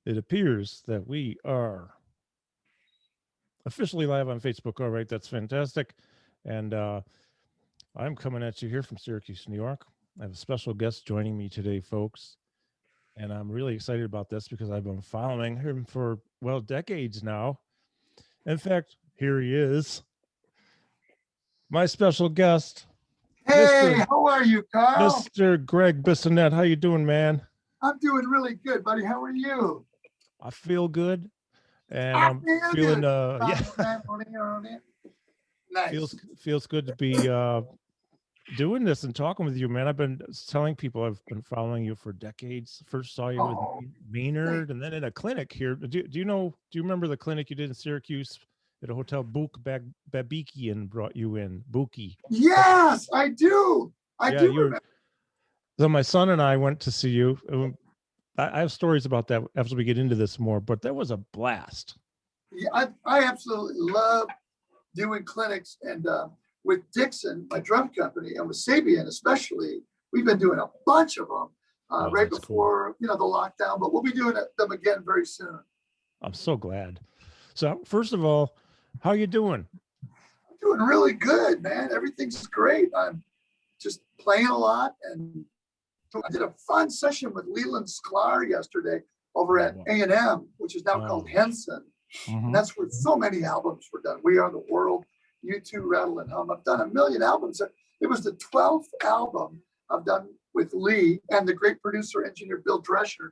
It appears that we are officially live on Facebook. All right, that's fantastic. And I'm coming at you here from Syracuse, New York. I have a special guest joining me today, folks. And I'm really excited about this because I've been following him for, well, decades now. In fact, here he is, my special guest, Hey, Mr. how are you, Carl? Mr. Gregg Bissonette. How you doing, man? I'm doing really good, buddy. How are you? I feel good. And I I'm feel feeling good. yeah, Nice. feels good to be doing this and talking with you, man. I've been telling people I've been following you for decades. First saw you with Oh, thank Maynard, and then in a clinic here. Do you know? Do you remember the clinic you did in Syracuse at a hotel? Babikian brought you in. Buki. Yes, I do. I Yeah, do you were. remember. So my son and I went to see you. I have stories about that after we get into this more, but that was a blast. Yeah, I absolutely love doing clinics and with Dixon, my drum company, and with Sabian especially. We've been doing a bunch of them Oh, right that's cool. before the lockdown, but we'll be doing them again very soon. I'm so glad. So first of all, how you doing? I'm doing really good, man. Everything's great. I'm just playing a lot, and I did a fun session with Leland Sklar yesterday over Oh, at wow. A&M, which is now called Oh. Henson. And Mhm. that's where so many albums were done. We Are the World, U2, Rattle and Hum. I've done a million albums. It was the 12th album I've done with Lee and the great producer engineer Bill Drescher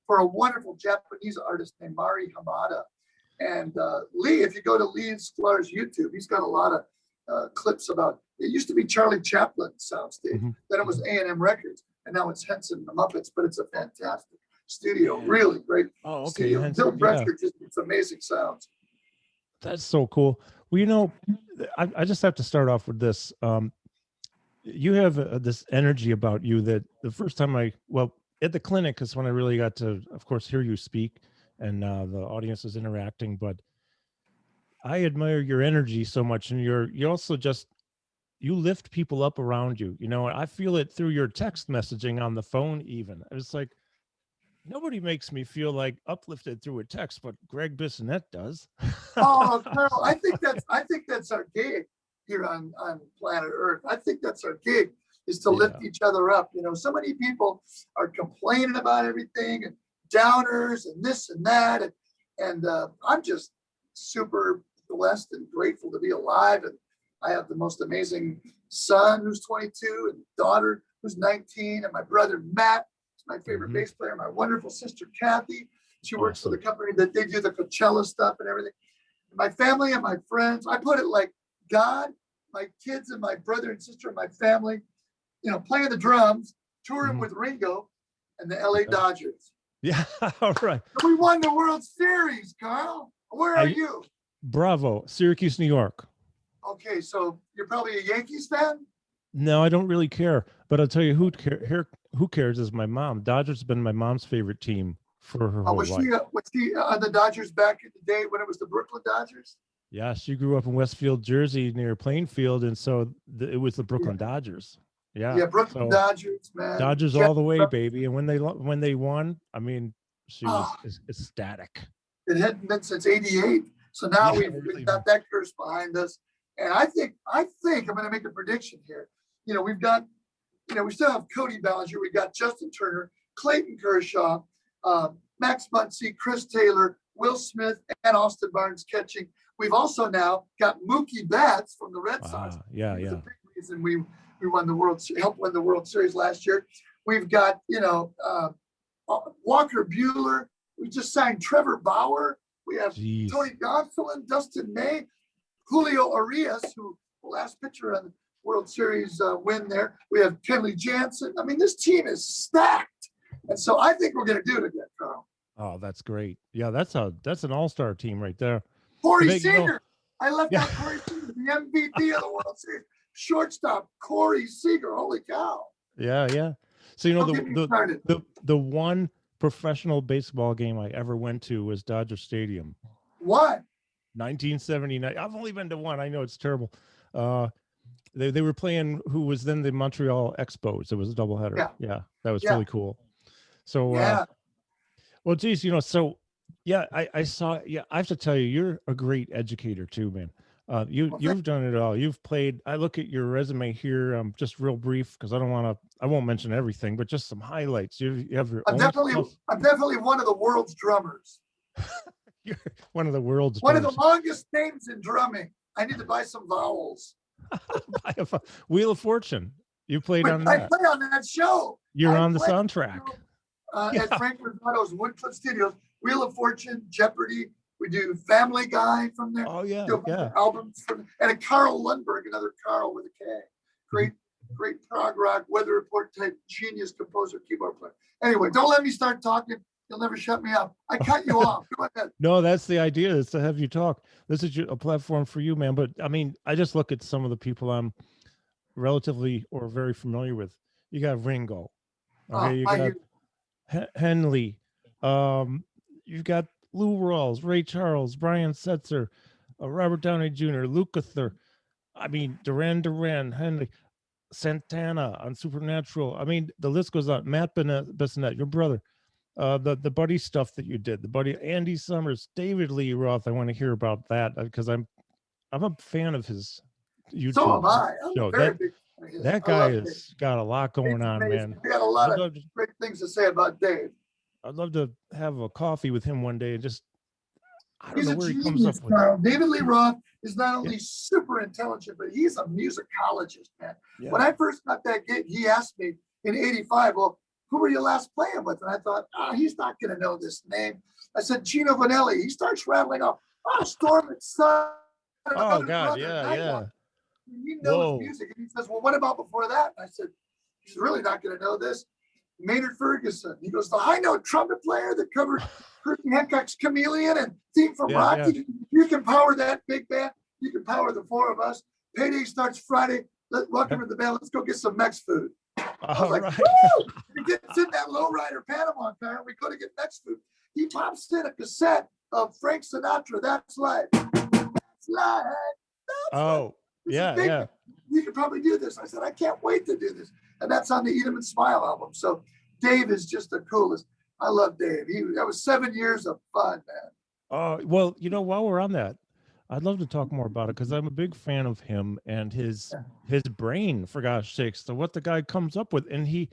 for a wonderful Japanese artist named Mari Hamada. And Lee, if you go to Lee Sklar's YouTube, he's got a lot of clips about, it used to be Charlie Chaplin soundstage, Mhm. then it was A&M Records, and now it's Henson the Muppets, but it's a fantastic studio, Yeah. really great Oh, okay. studio. Hence, Bill yeah, Drescher just it's amazing sounds. that's so cool. Well, I just have to start off with this. You have this energy about you that the first time well, at the clinic is when I really got to, of course, hear you speak and the audience is interacting. But I admire your energy so much, and you also just you lift people up around you. I feel it through your text messaging on the phone. Even it's like nobody makes me feel like uplifted through a text, but Gregg Bissonette does. Oh, Carl, I think that's our gig here on planet Earth. I think that's our gig is to Yeah. lift each other up. So many people are complaining about everything and downers and this and that, and I'm just super blessed and grateful to be alive. And I have the most amazing son who's 22 and daughter who's 19, and my brother Matt is my favorite Mhm. bass player. My wonderful sister Kathy. She works for the Awesome. company that they do the Coachella stuff and everything. My family and my friends. I put it like God, my kids and my brother and sister and my family, playing the drums, touring Mhm. with Ringo and the LA Dodgers. Yeah. All right. And we won the World Series, Carl. Where are I you? Bravo, Syracuse, New York. Okay, so you're probably a Yankees fan? No, I don't really care, but I'll tell you who cares is my mom. Dodgers has been my mom's favorite team for her whole life. Was she on the Dodgers back in the day when it was the Brooklyn Dodgers? Yeah, she grew up in Westfield, Jersey, near Plainfield, and so it was the Yeah, Brooklyn Dodgers. Yeah, yeah, Brooklyn so Dodgers, man. Dodgers Jeff, all the way, baby. And when they won, I mean, she oh, was ecstatic. it hadn't been since '88. So now Yeah, we've really. got that curse behind us. And I think I'm going to make a prediction here. We've got, we still have Cody Bellinger. We got Justin Turner, Clayton Kershaw, Max Muncy, Chris Taylor, Will Smith, and Austin Barnes catching. We've also now got Mookie Betts from the Red Sox. Yeah, He was a yeah. big reason we won the helped win the World Series last year. We've got, Walker Bueller. We just signed Trevor Bauer. We have Jeez. Tony Gonsolin, Dustin May, Julio Arias, who the last pitcher on the World Series win there. We have Kenley Jansen. I mean, this team is stacked. And so I think we're going to do it again, Carl. Oh, that's great. Yeah, that's an all-star team right there. Corey They- you know- Seager. I left Yeah. out Corey Seager, the MVP of the World Series. Shortstop, Corey Seager. Holy cow. Yeah. So Don't get me started. the one professional baseball game I ever went to was Dodger Stadium, What? 1979. I've only been to one. I know it's terrible. They were playing who was then the Montreal Expos. It was a doubleheader. Yeah. Yeah, that was Yeah. really cool. So Yeah. Well, geez, so yeah, I saw. Yeah, I have to tell you, you're a great educator too, man. Well, You've done it all. You've played. I look at your resume here. Just real brief because I don't want to. I won't mention everything, but just some highlights. You have your I'm own definitely, stuff. I'm definitely one of the world's drummers. You're one of the world's One of the drummers. longest names in drumming. I need to buy some vowels. I have a Wheel of Fortune. You played on I that. play on that show. You're I on the play soundtrack. at Yeah. Frank Rosato's Woodcliff Studios, Wheel of Fortune, Jeopardy. We do Family Guy from there. Oh yeah, Do a bunch yeah. of albums from, and a Carl Lundberg, another Carl with a K. Great, great prog rock, weather report type genius composer, keyboard player. Anyway, don't let me start talking. You'll never shut me up. I cut you off. Go ahead. No, that's the idea, is to have you talk. This is a platform for you, man. But I mean, I just look at some of the people I'm relatively or very familiar with. You got Ringo. Okay, Oh, you my got Henley. You've got Lou Rawls, Ray Charles, Brian Setzer, Robert Downey Jr., Lukather. I mean, Duran, Henley, Santana on Supernatural. I mean, the list goes on. Matt Bissonette, your brother. The Buddy stuff that you did, the Buddy Andy Summers, David Lee Roth. I want to hear about that because I'm a fan of his So YouTube am I. I'm a show. very big fan of his. That I guy love Dave. has got a lot going Dave's on, amazing. man. We had a lot I'd of love to, great things to say about Dave. I'd love to have a coffee with him one day and just, I don't He's know a where he comes genius, up with. Carl. David Lee Roth is not Yeah, only super intelligent, but he's a musicologist, man. When yeah. I first got that gig, he asked me in '85, well, who were you last playing with? And I thought, he's not going to know this name. I said, Gino Vanelli. He starts rattling off, Storm and Sun, Oh another God, brother. yeah, And I yeah. thought, he knows Whoa. music. And he says, well, what about before that? And I said, he's really not going to know this. Maynard Ferguson. He goes, the high note trumpet player that covered Herbie Hancock's Chameleon and theme from Yeah, yeah. Rocky. You can power that big band. You can power the four of us. Payday starts Friday. Welcome to the band. Let's go get some Mex food. I was All like, right. woo! He gets in that lowrider Panama car and we go to get Mex food. He pops in a cassette of Frank Sinatra. That's life. That's life. That's life. Oh, yeah, Big, yeah. you could probably do this. I said, I can't wait to do this. And that's on the Eat 'em and Smile album. So Dave is just the coolest. I love Dave. That was 7 years of fun, man. Oh, well, while we're on that, I'd love to talk more about it because I'm a big fan of him and his brain, for gosh sakes, so what the guy comes up with. And he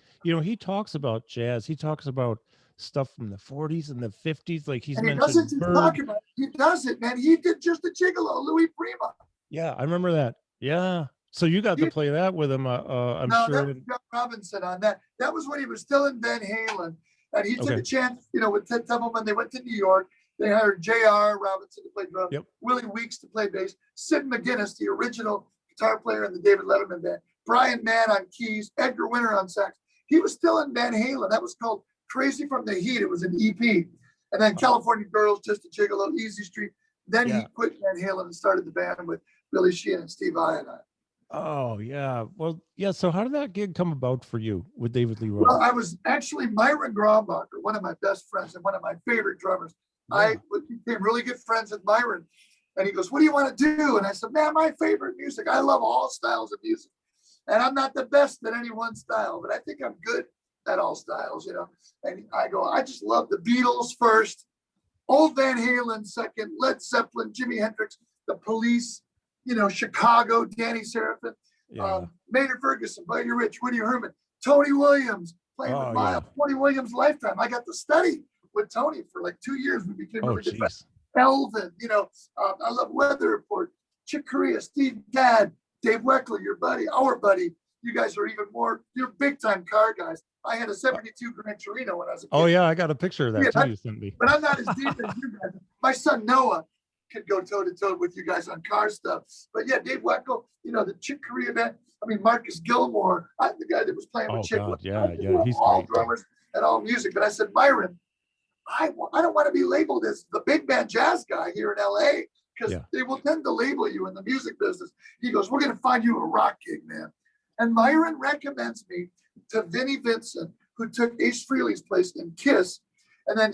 talks about jazz. He talks about stuff from the 40s and the 50s. Like he's And he doesn't mentioned just talk Bird. about it. He does it, man. He did just a gigolo, Louis Prima. Yeah, I remember that. Yeah. So you got to He, play that with him, I'm no, sure. that was John Robinson on that. That was when he was still in Van Halen. And he took Okay. a chance, with Ted Templeman. They went to New York. They hired J.R. Robinson to play drums, Yep. Willie Weeks to play bass, Sid McGuinness, the original guitar player in the David Letterman band, Brian Mann on keys, Edgar Winter on sax. He was still in Van Halen. That was called Crazy from the Heat. It was an EP. And then California Girls, Just a Gigolo, Easy Street. Then Yeah. he quit Van Halen and started the band with Billy Sheehan and Steve Vai and I. Oh, yeah. Well, yeah. So how did that gig come about for you with David Lee Well, Roth? I was actually Myron Grombacher, one of my best friends and one of my favorite drummers. I became really good friends with Myron. And he goes, what do you want to do? And I said, man, my favorite music. I love all styles of music. And I'm not the best at any one style, but I think I'm good at all styles, And I go, I just love the Beatles first, old Van Halen second, Led Zeppelin, Jimi Hendrix, the Police, Chicago, Danny Seraphin, Yeah. Maynard Ferguson, Buddy Rich, Woody Herman, Tony Williams, playing with Oh, Miles, Tony Williams' lifetime. I got to study with Tony for like 2 years. We became Oh, really good friends. jeez. Elvin, I love Weather Report, Chick Corea, Steve Gadd, Dave Weckler, your buddy, our buddy. You guys are even more, you're big time car guys. I had a 72 Gran Torino when I was a kid. Oh, yeah. I got a picture of that too. You sent me. But I'm not as deep as you guys. My son Noah could go toe to toe with you guys on car stuff. But yeah, Dave Weckl, the Chick Corea band. I mean, Marcus Gilmore, the guy that was playing with Oh, Chick. God. Yeah. Yeah. He's all great. drummers and all music. But I said, Myron, I don't want to be labeled as the big band jazz guy here in LA because they will tend to label you in the music business. He goes, we're going to find you a rock gig, man. And Myron recommends me to Vinnie Vincent, who took Ace Frehley's place in Kiss. And then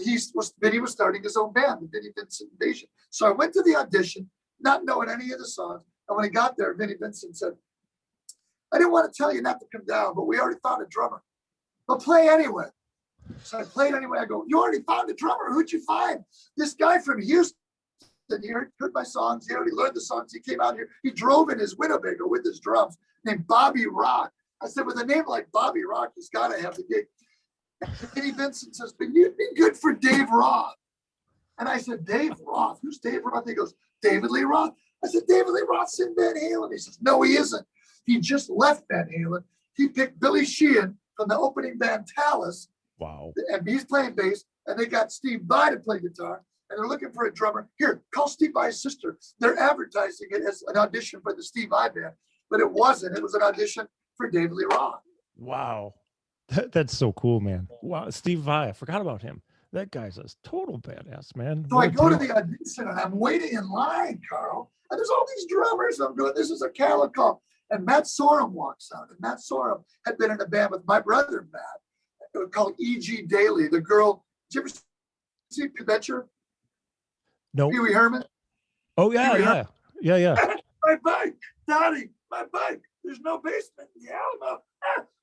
Vinnie was starting his own band, the Vinnie Vincent Invasion. So I went to the audition, not knowing any of the songs. And when I got there, Vinnie Vincent said, I didn't want to tell you not to come down, but we already found a drummer. But play anyway. So I played anyway. I go, you already found a drummer. Who'd you find? This guy from Houston. He heard my songs. He already learned the songs. He came out here. He drove in his Winnebago with his drums, named Bobby Rock. I said, with a name like Bobby Rock, he's got to have the gig. And Eddie Vincent says, but you'd be good for Dave Roth. And I said, Dave Roth? Who's Dave Roth? He goes, David Lee Roth. I said, David Lee Roth's in Van Halen. He says, no, he isn't. He just left Van Halen. He picked Billy Sheehan from the opening band Talus. Wow. And he's playing bass. And they got Steve Vai to play guitar. And they're looking for a drummer. Here, call Steve Vai's sister. They're advertising it as an audition for the Steve Vai band. But it wasn't. It was an audition for David Lee Roth. Wow. That's so cool, man. Wow. Steve Vai, I forgot about him. That guy's a total badass, man. So I go to the audition and I'm waiting in line, Carl. And there's all these drummers. I'm going, this is a catalog call. And Matt Sorum walks out. And Matt Sorum had been in a band with my brother, Matt. It was called E.G. Daly. The girl, did you ever see Adventure? No. Pee Wee Herman? Oh, yeah, Pee-wee yeah. Yeah. My bike, Dottie, my bike. There's no basement in the Alamo.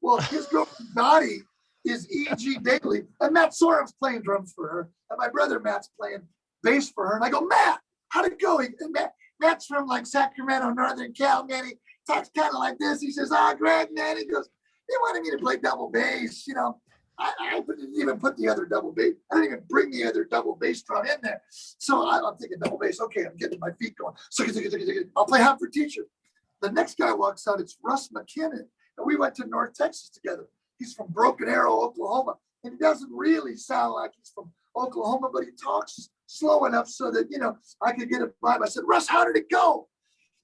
Well, his girlfriend, Dottie, is E.G. Daly. And Matt Sorum's playing drums for her. And my brother, Matt's playing bass for her. And I go, Matt, how'd it go? And Matt's from like Sacramento, Northern Cal, man. He talks kind of like this. He says, Greg, man. He goes, they wanted me to play double bass. You know, I didn't even put the other double bass. I didn't even bring the other double bass drum in there. So I'm thinking double bass. Okay, I'm getting my feet going. So I'll play Hot for Teacher. The next guy walks out. It's Russ McKinnon. And we went to North Texas together. He's from Broken Arrow, Oklahoma. And he doesn't really sound like he's from Oklahoma, but he talks slow enough so that, you know, I could get a vibe. I said, Russ, how did it go?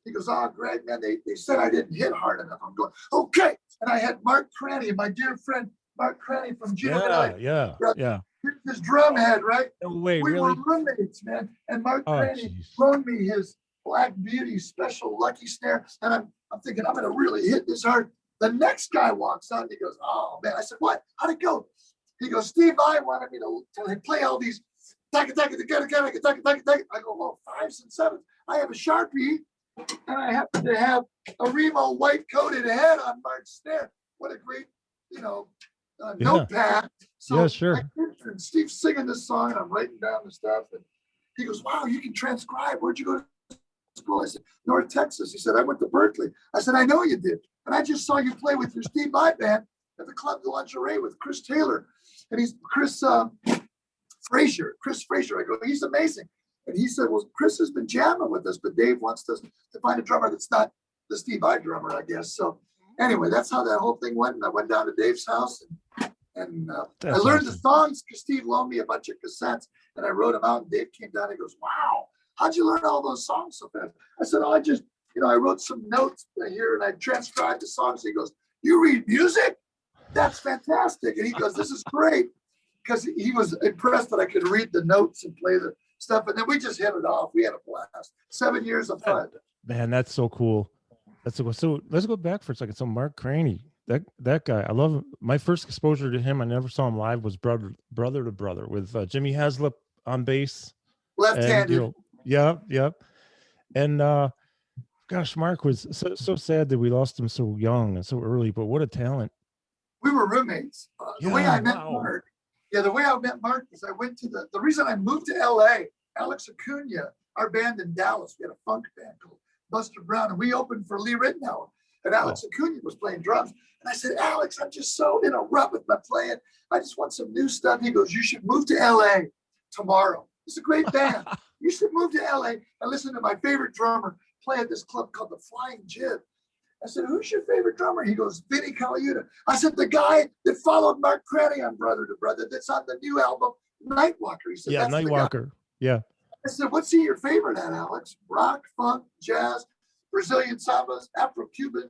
He goes, Greg, man, they said I didn't hit hard enough. I'm going, okay. And I had Mark Craney, my dear friend, Mark Craney from Gino. Yeah. His drum head, right? No way, we really? were roommates, man. And Mark Craney loaned me his Black Beauty special Lucky Snare. And I'm thinking, I'm going to really hit this hard. The next guy walks out and he goes, oh, man. I said, what? How'd it go? He goes, Steve Vai wanted me to play all these. I go, well, 5s and 7s. I have a Sharpie. And I happen to have a Remo white coated head on Mark's snare. What a great, notepad. So yeah, sure. And Steve's singing this song, and I'm writing down the stuff. And he goes, wow, you can transcribe. Where'd you go to school? I said, North Texas. He said, I went to Berkeley. I said, I know you did. And I just saw you play with your Steve Vai band at the Club de Lingerie with Chris Taylor. And he's Chris Frazier. I go, he's amazing. And he said, well, Chris has been jamming with us, but Dave wants us to find a drummer that's not the Steve Vai drummer, I guess. So anyway, that's how that whole thing went. And I went down to Dave's house and I learned the songs because Steve loaned me a bunch of cassettes and I wrote them out. And Dave came down and he goes, wow, how'd you learn all those songs so fast? I said, I just, I wrote some notes here and I transcribed the songs. He goes, you read music? That's fantastic. And he goes, this is great. Because he was impressed that I could read the notes and play the stuff. And then we just hit it off. We had a blast. 7 years of fun. Man, that's so cool. That's so cool. So let's go back for a second. So Mark Craney, that guy, I love him. My first exposure to him, I never saw him live, was brother to brother with Jimmy Haslip on bass. Left-handed. Yep. And gosh, Mark was so sad that we lost him so young and so early, but what a talent. We were roommates. The way I met Mark. Yeah, the way I met Mark is I went to the reason I moved to LA, Alex Acuna, our band in Dallas, we had a funk band called Buster Brown, and we opened for Lee Ritenour. And Alex Acuna was playing drums. And I said, Alex, I'm just so in a rut with my playing. I just want some new stuff. He goes, you should move to LA tomorrow. It's a great band. You should move to LA and listen to my favorite drummer play at this club called the Flying Jib. I said, who's your favorite drummer? He goes, Vinny Colaiuta. I said, the guy that followed Mark Craney on Brother to Brother that's on the new album, Nightwalker. He said, yeah, Nightwalker. Yeah. I said, what's he your favorite at, Alex? Rock, funk, jazz, Brazilian sambas, Afro-Cuban.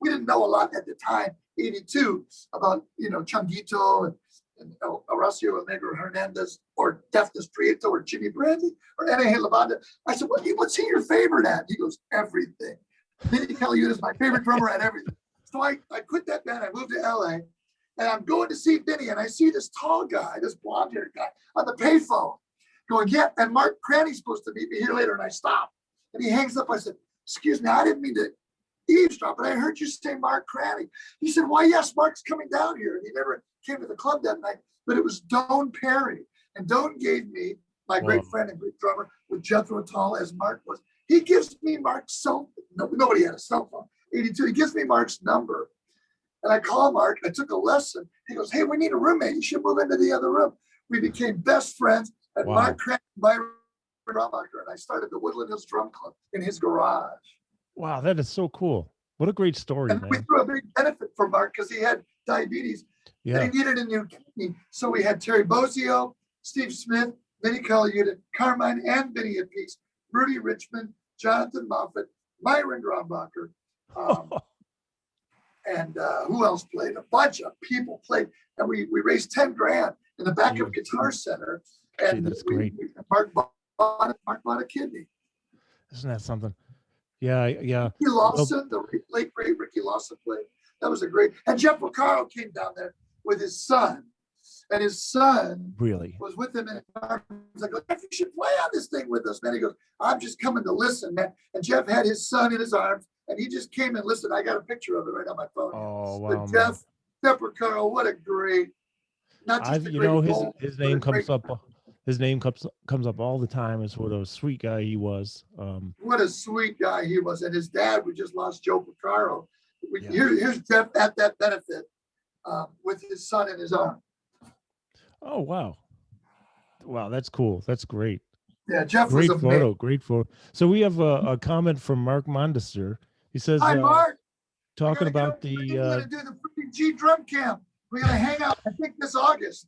We didn't know a lot at the time, 82, about, Changuito and Horacio Almagro Hernandez or Deafness Prieto or Jimmy Brandy or N.A. Lavanda. I said, what's he your favorite at? He goes, everything. Vinny Colaiuta is my favorite drummer at everything. So I quit that band. I moved to LA and I'm going to see Vinny and I see this tall guy, this blonde haired guy on the payphone going, yeah. And Mark Craney's supposed to meet me here later. And I stop and he hangs up. I said, excuse me, I didn't mean to eavesdrop, but I heard you say Mark Craney. He said, why, yes, Mark's coming down here. And he never came to the club that night, but it was Doane Perry. And Doane gave me my great friend and great drummer with Jethro Tull, as Mark was. He gives me Mark's cell phone. Nobody had a cell phone. 82. He gives me Mark's number. And I call Mark. I took a lesson. He goes, hey, we need a roommate. You should move into the other room. We became best friends. And Mark Craney, my drummer, and I started the Woodland Hills Drum Club in his garage. Wow, that is so cool. What a great story, and man. We threw a big benefit for Mark because he had diabetes. Yeah. And he needed a new kidney. So we had Terry Bozzio, Steve Smith, Vinnie Colaiuta, Carmine and Vinnie Appice, Rudy Richmond, Jonathan Moffat, Myron Grombacher, and who else played? A bunch of people played. And we raised 10 grand in the back of Guitar Center. And that's great. Mark bought a kidney. Isn't that something? Yeah. Ricky Lawson, the late great Ricky Lawson played. That was a great. And Jeff Porcaro came down there with his son, and his son really was with him. And I was like, "You should play on this thing with us, man." He goes, "I'm just coming to listen, man." And Jeff had his son in his arms, and he just came and listened. I got a picture of it right on my phone. Oh wow, but Jeff Porcaro, what a great. Not just his name comes up. His name comes up all the time as what a sweet guy he was. What a sweet guy he was. And his dad, we just lost Joe Porcaro. Here's Jeff at that benefit with his son in his arm. Oh, wow. Wow, that's cool. That's great. Yeah, Jeff great was photo. Great photo. So we have a comment from Mark Mondester. He says, hi, Mark. Talking about We're going to do the freaking G drum camp. We're going to hang out, I think, this August.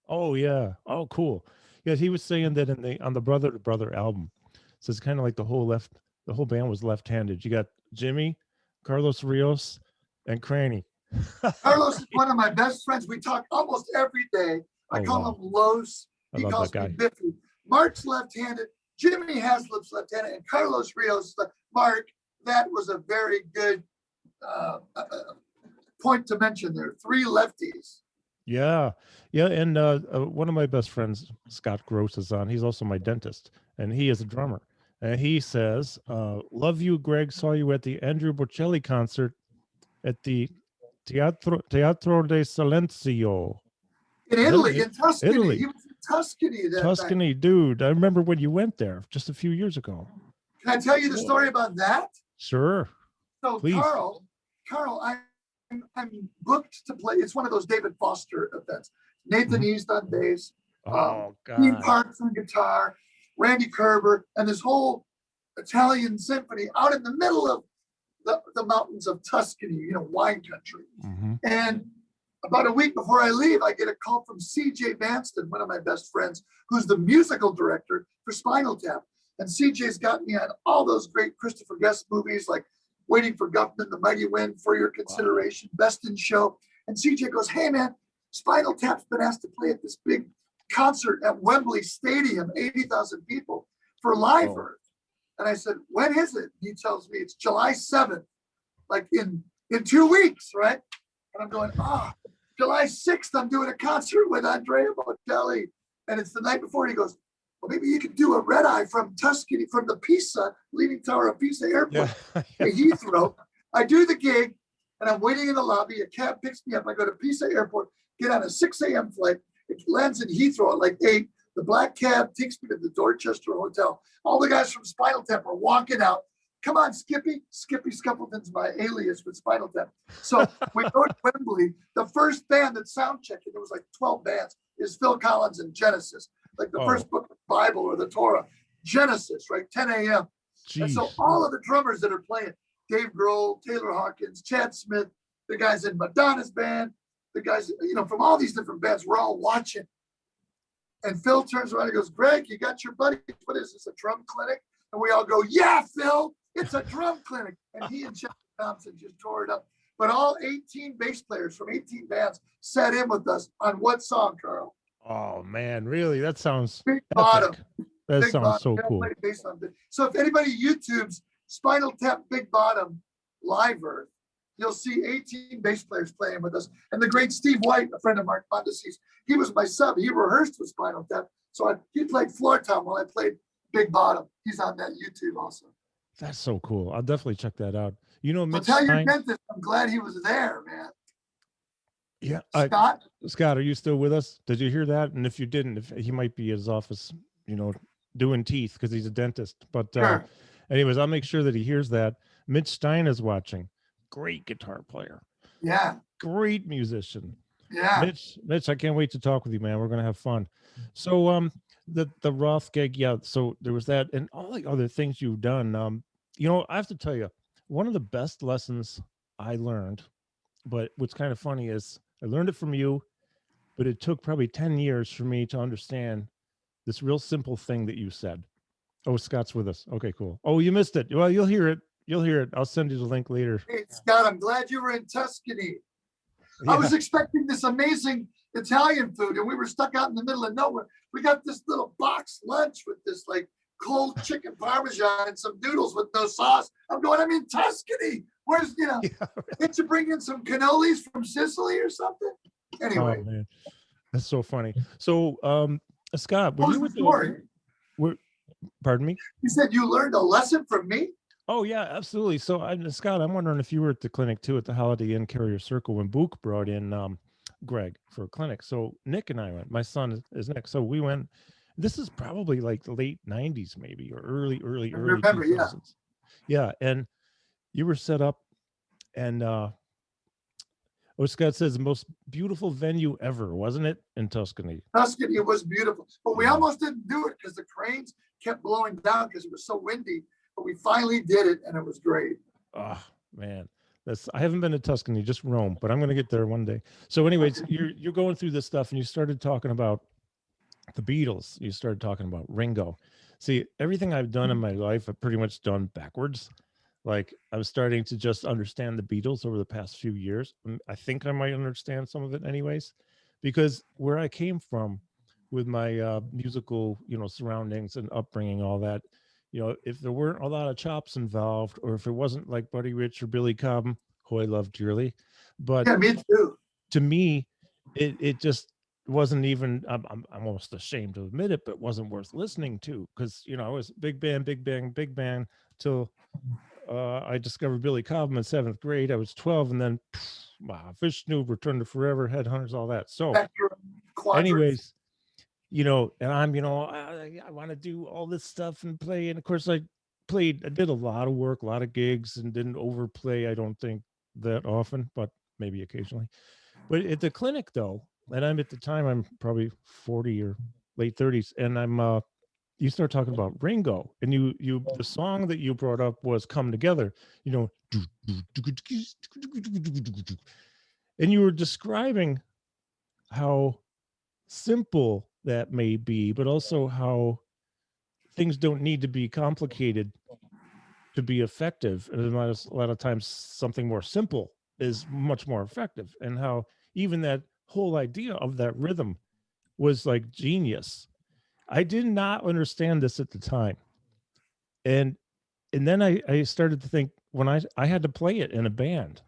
Oh, yeah. Oh, cool. Yeah, he was saying that on the Brother to Brother album. So it's kind of like the whole band was left-handed. You got Jimmy, Carlos Rios, and Craney. Carlos is one of my best friends. We talk almost every day. I call him Los. He calls me Biffy. Mark's left-handed. Jimmy Haslip's left-handed, and Carlos Rios. Mark, that was a very good point to mention there. 3 lefties. Yeah. And one of my best friends, Scott Gross, is on. He's also my dentist, and he is a drummer. And he says, love you, Greg. Saw you at the Andrew Bocelli concert at the Teatro de Silencio. In Italy, in Tuscany. Italy. He was in Tuscany that Tuscany, night. Dude. I remember when you went there just a few years ago. Can I tell you the story about that? Sure. So please. Carl, I'm booked to play. It's one of those David Foster events. Nathan East on bass. God. Dean Parks on guitar. Randy Kerber, and this whole Italian symphony out in the middle of the mountains of Tuscany, wine country. And about a week before I leave, I get a call from C.J. Vanston, one of my best friends, who's the musical director for Spinal Tap. And C.J.'s got me on all those great Christopher Guest movies like Waiting for Guffman, The Mighty Wind, For Your Consideration, Best in Show. And C.J. goes, hey, man, Spinal Tap's been asked to play at this big concert at Wembley Stadium, 80,000 people for Live Earth. And I said, when is it? He tells me it's July 7th, like in 2 weeks, right? And I'm going, July 6th, I'm doing a concert with Andrea Bocelli. And it's the night before. He goes, well, maybe you could do a red eye from Tuscany, from the Pisa, Leaning Tower of Pisa Airport to Heathrow. I do the gig, and I'm waiting in the lobby. A cab picks me up. I go to Pisa Airport, get on a 6 a.m. flight. It lands in Heathrow at like 8. The black cab takes me to the Dorchester Hotel. All the guys from Spinal Tap are walking out. Come on, Skippy. Skippy Scuffleton's my alias with Spinal Tap. So we go to Wembley. The first band that sound checked, and there was like 12 bands, is Phil Collins and Genesis. Like the first book of the Bible or the Torah. Genesis, right? 10 a.m. Jeez. And so all of the drummers that are playing, Dave Grohl, Taylor Hawkins, Chad Smith, the guys in Madonna's band, the guys, from all these different bands, we're all watching. And Phil turns around and goes, Greg, you got your buddy. What is this, a drum clinic? And we all go, yeah, Phil, it's a drum clinic. And he and Jeff Thompson just tore it up. But all 18 bass players from 18 bands sat in with us on what song, Carl? Oh, man, really? That sounds Big Bottom. That Big sounds Bottom. so cool. So if anybody YouTubes Spinal Tap Big Bottom Live Earth, you'll see 18 bass players playing with us. And the great Steve White, a friend of Mark Mondesi's, he was my sub. He rehearsed with Spinal Tap. So he played floor tom while I played Big Bottom. He's on that YouTube also. That's so cool. I'll definitely check that out. Mitch, tell your dentist I'm glad he was there, man. Yeah. Scott? Scott, are you still with us? Did you hear that? And if you didn't, if he might be at his office, doing teeth because he's a dentist. But Sure. anyways, I'll make sure that he hears that. Mitch Stein is watching. Great guitar player. Yeah. Great musician. Yeah. Mitch, I can't wait to talk with you, man. We're gonna have fun. So the Roth gig, yeah. So there was that and all the other things you've done. I have to tell you, one of the best lessons I learned, but what's kind of funny is I learned it from you, but it took probably 10 years for me to understand this real simple thing that you said. Oh, Scott's with us. Okay, cool. Oh, you missed it. Well, you'll hear it. You'll hear it. I'll send you the link later. Hey, Scott, I'm glad you were in Tuscany. Yeah. I was expecting this amazing Italian food, and we were stuck out in the middle of nowhere. We got this little box lunch with this like cold chicken parmesan and some noodles with no sauce. I'm in Tuscany. Where's, Yeah. did you bring in some cannolis from Sicily or something? Anyway. Oh man, that's so funny. So, Scott, What was the story? Pardon me? You said you learned a lesson from me? Oh yeah, absolutely. So, Scott, I'm wondering if you were at the clinic too at the Holiday Inn Carrier Circle when Book brought in Gregg for a clinic. So Nick and I went. My son is Nick. So we went. This is probably like the late '90s, maybe, or early I remember, 2000s. Yeah, and you were set up, and what Scott says, the most beautiful venue ever, wasn't it, in Tuscany? Tuscany was beautiful, but we almost didn't do it because the cranes kept blowing down because it was so windy. But we finally did it, and it was great. Oh man, I haven't been to Tuscany, just Rome, but I'm going to get there one day. So, anyways, you're going through this stuff, and you started talking about the Beatles. You started talking about Ringo. See, everything I've done in my life, I've pretty much done backwards. Like I was starting to just understand the Beatles over the past few years. I think I might understand some of it anyways, because where I came from with my musical, surroundings and upbringing, all that, if there weren't a lot of chops involved, or if it wasn't like Buddy Rich or Billy Cobham, who I love dearly, but Yeah, me too. to me, it just wasn't even. I'm almost ashamed to admit it, but it wasn't worth listening to because I was big band till I discovered Billy Cobham in 7th grade. I was 12, and then wow, Fish Snoop, Return to Forever, Headhunters, all that. So, anyways, and I'm, I want to do all this stuff and play. And of course, I did a lot of work, a lot of gigs, and didn't overplay. I don't think that often, but maybe occasionally. But at the clinic, though, and I'm at the time, I'm probably 40 or late 30s, and I'm you start talking about Ringo, and the song that you brought up was "Come Together," and you were describing how simple that may be, but also how things don't need to be complicated to be effective. And a lot of times, something more simple is much more effective, and how even that whole idea of that rhythm was like genius. I did not understand this at the time. And then I started to think when I had to play it in a band.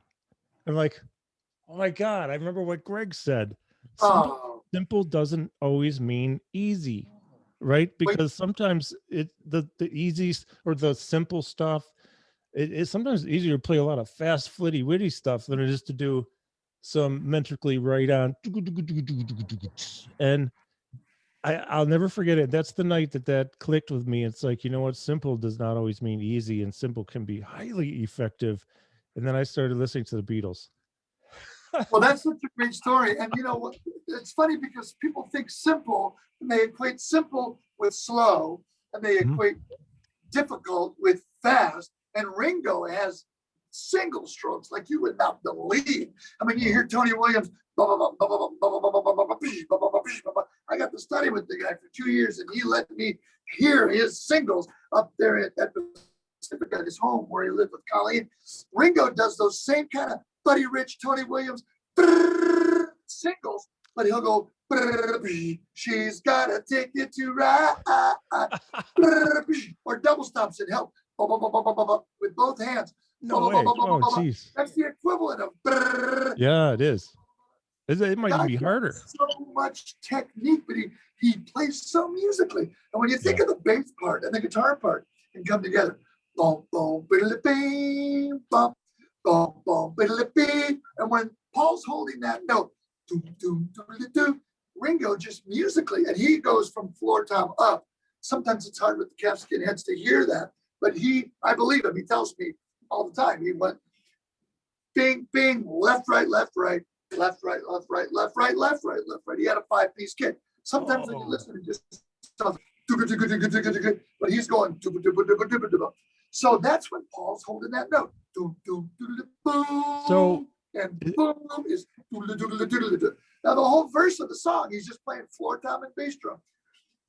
I'm like, oh my God, I remember what Gregg said. Simple doesn't always mean easy, right? Because sometimes the easiest or the simple stuff, it's sometimes easier to play a lot of fast, flitty, witty stuff than it is to do some metrically right on. And I'll never forget it. That's the night that clicked with me. It's like, what? Simple does not always mean easy, and simple can be highly effective. And then I started listening to the Beatles. Well, that's such a great story. And what? It's funny because people think simple and they equate simple with slow, and they equate difficult with fast. And Ringo has single strokes like you would not believe. I mean, you hear Tony Williams. I got to study with the guy for 2 years, and he let me hear his singles up there at Pacific at his home where he lived with Colleen. Ringo does those same kind of Buddy Rich, Tony Williams singles, but he'll go, she's gotta take you to ride, or double stomps and help with both hands. No way. Oh, jeez. That's the equivalent of. Yeah, it is. It might even be harder. So much technique, but he plays so musically. And when you think of the bass part and the guitar part and come together, boom, boom, bing, bum, boom, boom, and when Paul's holding that note, doom, doom, doom, doom. Ringo just musically, and he goes from floor tom up. Sometimes it's hard with the calfskin heads to hear that, but I believe him. He tells me all the time. He went bing, bing, left, right, left, right, left, right, left, right, left, right, left, right, left, right. He had a 5-piece kit. Sometimes when you listen, it just sounds, but he's going. So that's when Paul's holding that note. So And boom is. Now the whole verse of the song, he's just playing floor tom and bass drum.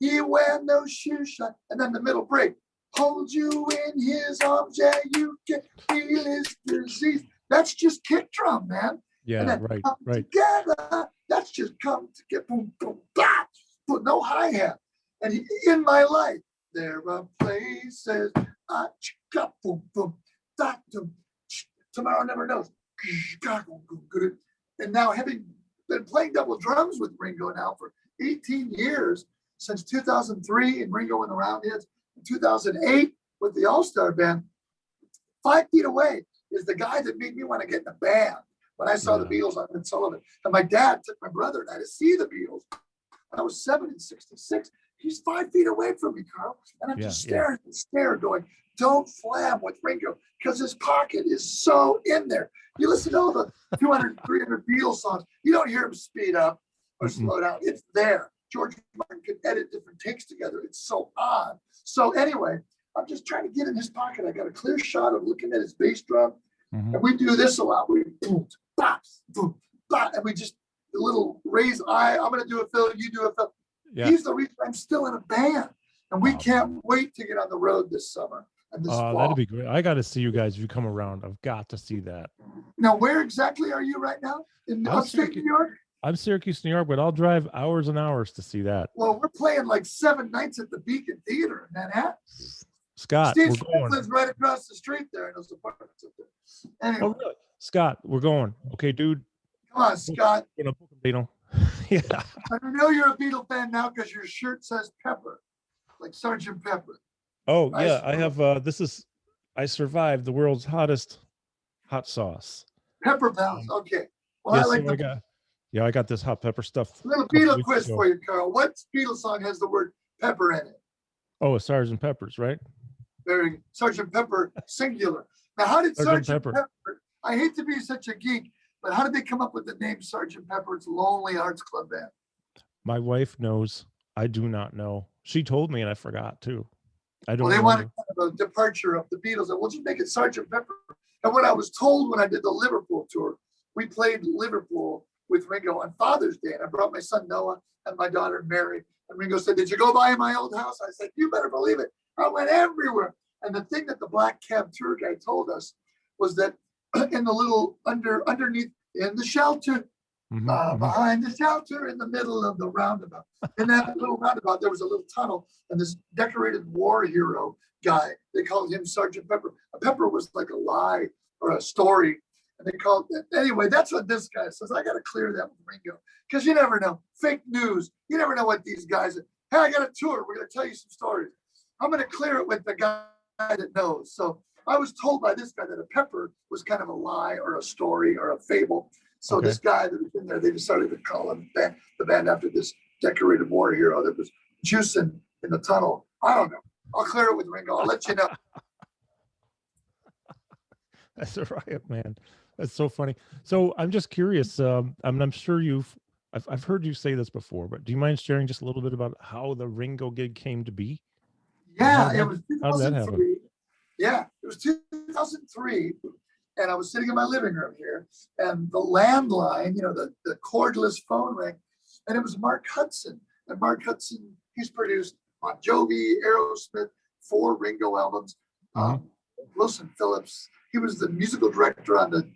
He wear no shoe shine, and then the middle break. Hold you in his arms, yeah, you can feel his disease. That's just kick drum, man. Yeah, right. Together, that's just come to get boom, boom, blah, but no hi-hat. And in my life, there are places boom, boom, da, boom, tomorrow never knows. And now having been playing double drums with Ringo now for 18 years, since 2003, and Ringo in the Roundheads in 2008 with the All-Star Band, 5 feet away is the guy that made me want to get in a band when I saw the Beatles on Ed Sullivan. And my dad took my brother and I to see the Beatles. I was 7 in '66. He's 5 feet away from me, Carl. And I'm just staring and staring, going, don't flam with Ringo, because his pocket is so in there. You listen to all the 200, 300 Beatles songs, you don't hear him speed up or slow down. It's there. George Martin could edit different takes together. It's so odd. So anyway, I'm just trying to get in his pocket. I got a clear shot of looking at his bass drum. And we do this a lot. We boom, boom, and we just a little raise eye. I'm going to do a fill. You do a fill. Yeah. He's the reason I'm still in a band. And we can't wait to get on the road this summer. And this fall. That'd be great. I got to see you guys if you come around. I've got to see that. Now, where exactly are you right now? In upstate New York? I'm Syracuse, New York, but I'll drive hours and hours to see that. Well, we're playing like 7 nights at the Beacon Theater in Manhattan. Scott, Steve Smith lives right across the street there in those apartments up there. Anyway. Oh, really? Scott, we're going. Okay, dude. Come on, Scott. Beatle. Yeah. I know you're a Beatle fan now because your shirt says Pepper, like Sergeant Pepper. Oh, yeah. I have, I survived the world's hottest hot sauce. Pepper Pals. Okay. Well, I like I got this hot pepper stuff. A little Beatle quiz for you, Carl. What Beatle song has the word pepper in it? Oh, it's Sergeant Pepper's, right? Very good. Sergeant Pepper, singular. Now, how did Sergeant Pepper, I hate to be such a geek, but how did they come up with the name Sergeant Pepper's Lonely Hearts Club Band? My wife knows. I do not know. She told me and I forgot too. I don't know. Well, they wanted kind of a departure of the Beatles, and we'll just make it Sergeant Pepper. And what I was told when I did the Liverpool tour, we played Liverpool with Ringo on Father's Day. And I brought my son Noah and my daughter Mary. And Ringo said, did you go by my old house? I said, you better believe it. I went everywhere. And the thing that the black cab tour guy told us was that in the little underneath in the shelter, behind the shelter in the middle of the roundabout, in that little roundabout, there was a little tunnel, and this decorated war hero guy, they called him Sergeant Pepper. A pepper was like a lie or a story. And they called it. Anyway, that's what this guy says. I got to clear that with Ringo, because you never know. Fake news. You never know what these guys are. Hey, I got a tour. We're going to tell you some stories. I'm going to clear it with the guy that knows. So I was told by this guy that a pepper was kind of a lie or a story or a fable. So this guy that was in there, they decided to call him the band after this decorated war hero that was juicing in the tunnel. I don't know. I'll clear it with Ringo. I'll let you know. That's a riot, man. That's so funny. So I'm just curious. I'm sure I've heard you say this before, but do you mind sharing just a little bit about how the Ringo gig came to be? Yeah, it was 2003. Yeah, it was 2003. And I was sitting in my living room here, and the landline, the cordless phone rang, and it was Mark Hudson. And Mark Hudson, he's produced Bon Jovi, Aerosmith, 4 Ringo albums, Wilson Phillips. He was the musical director on the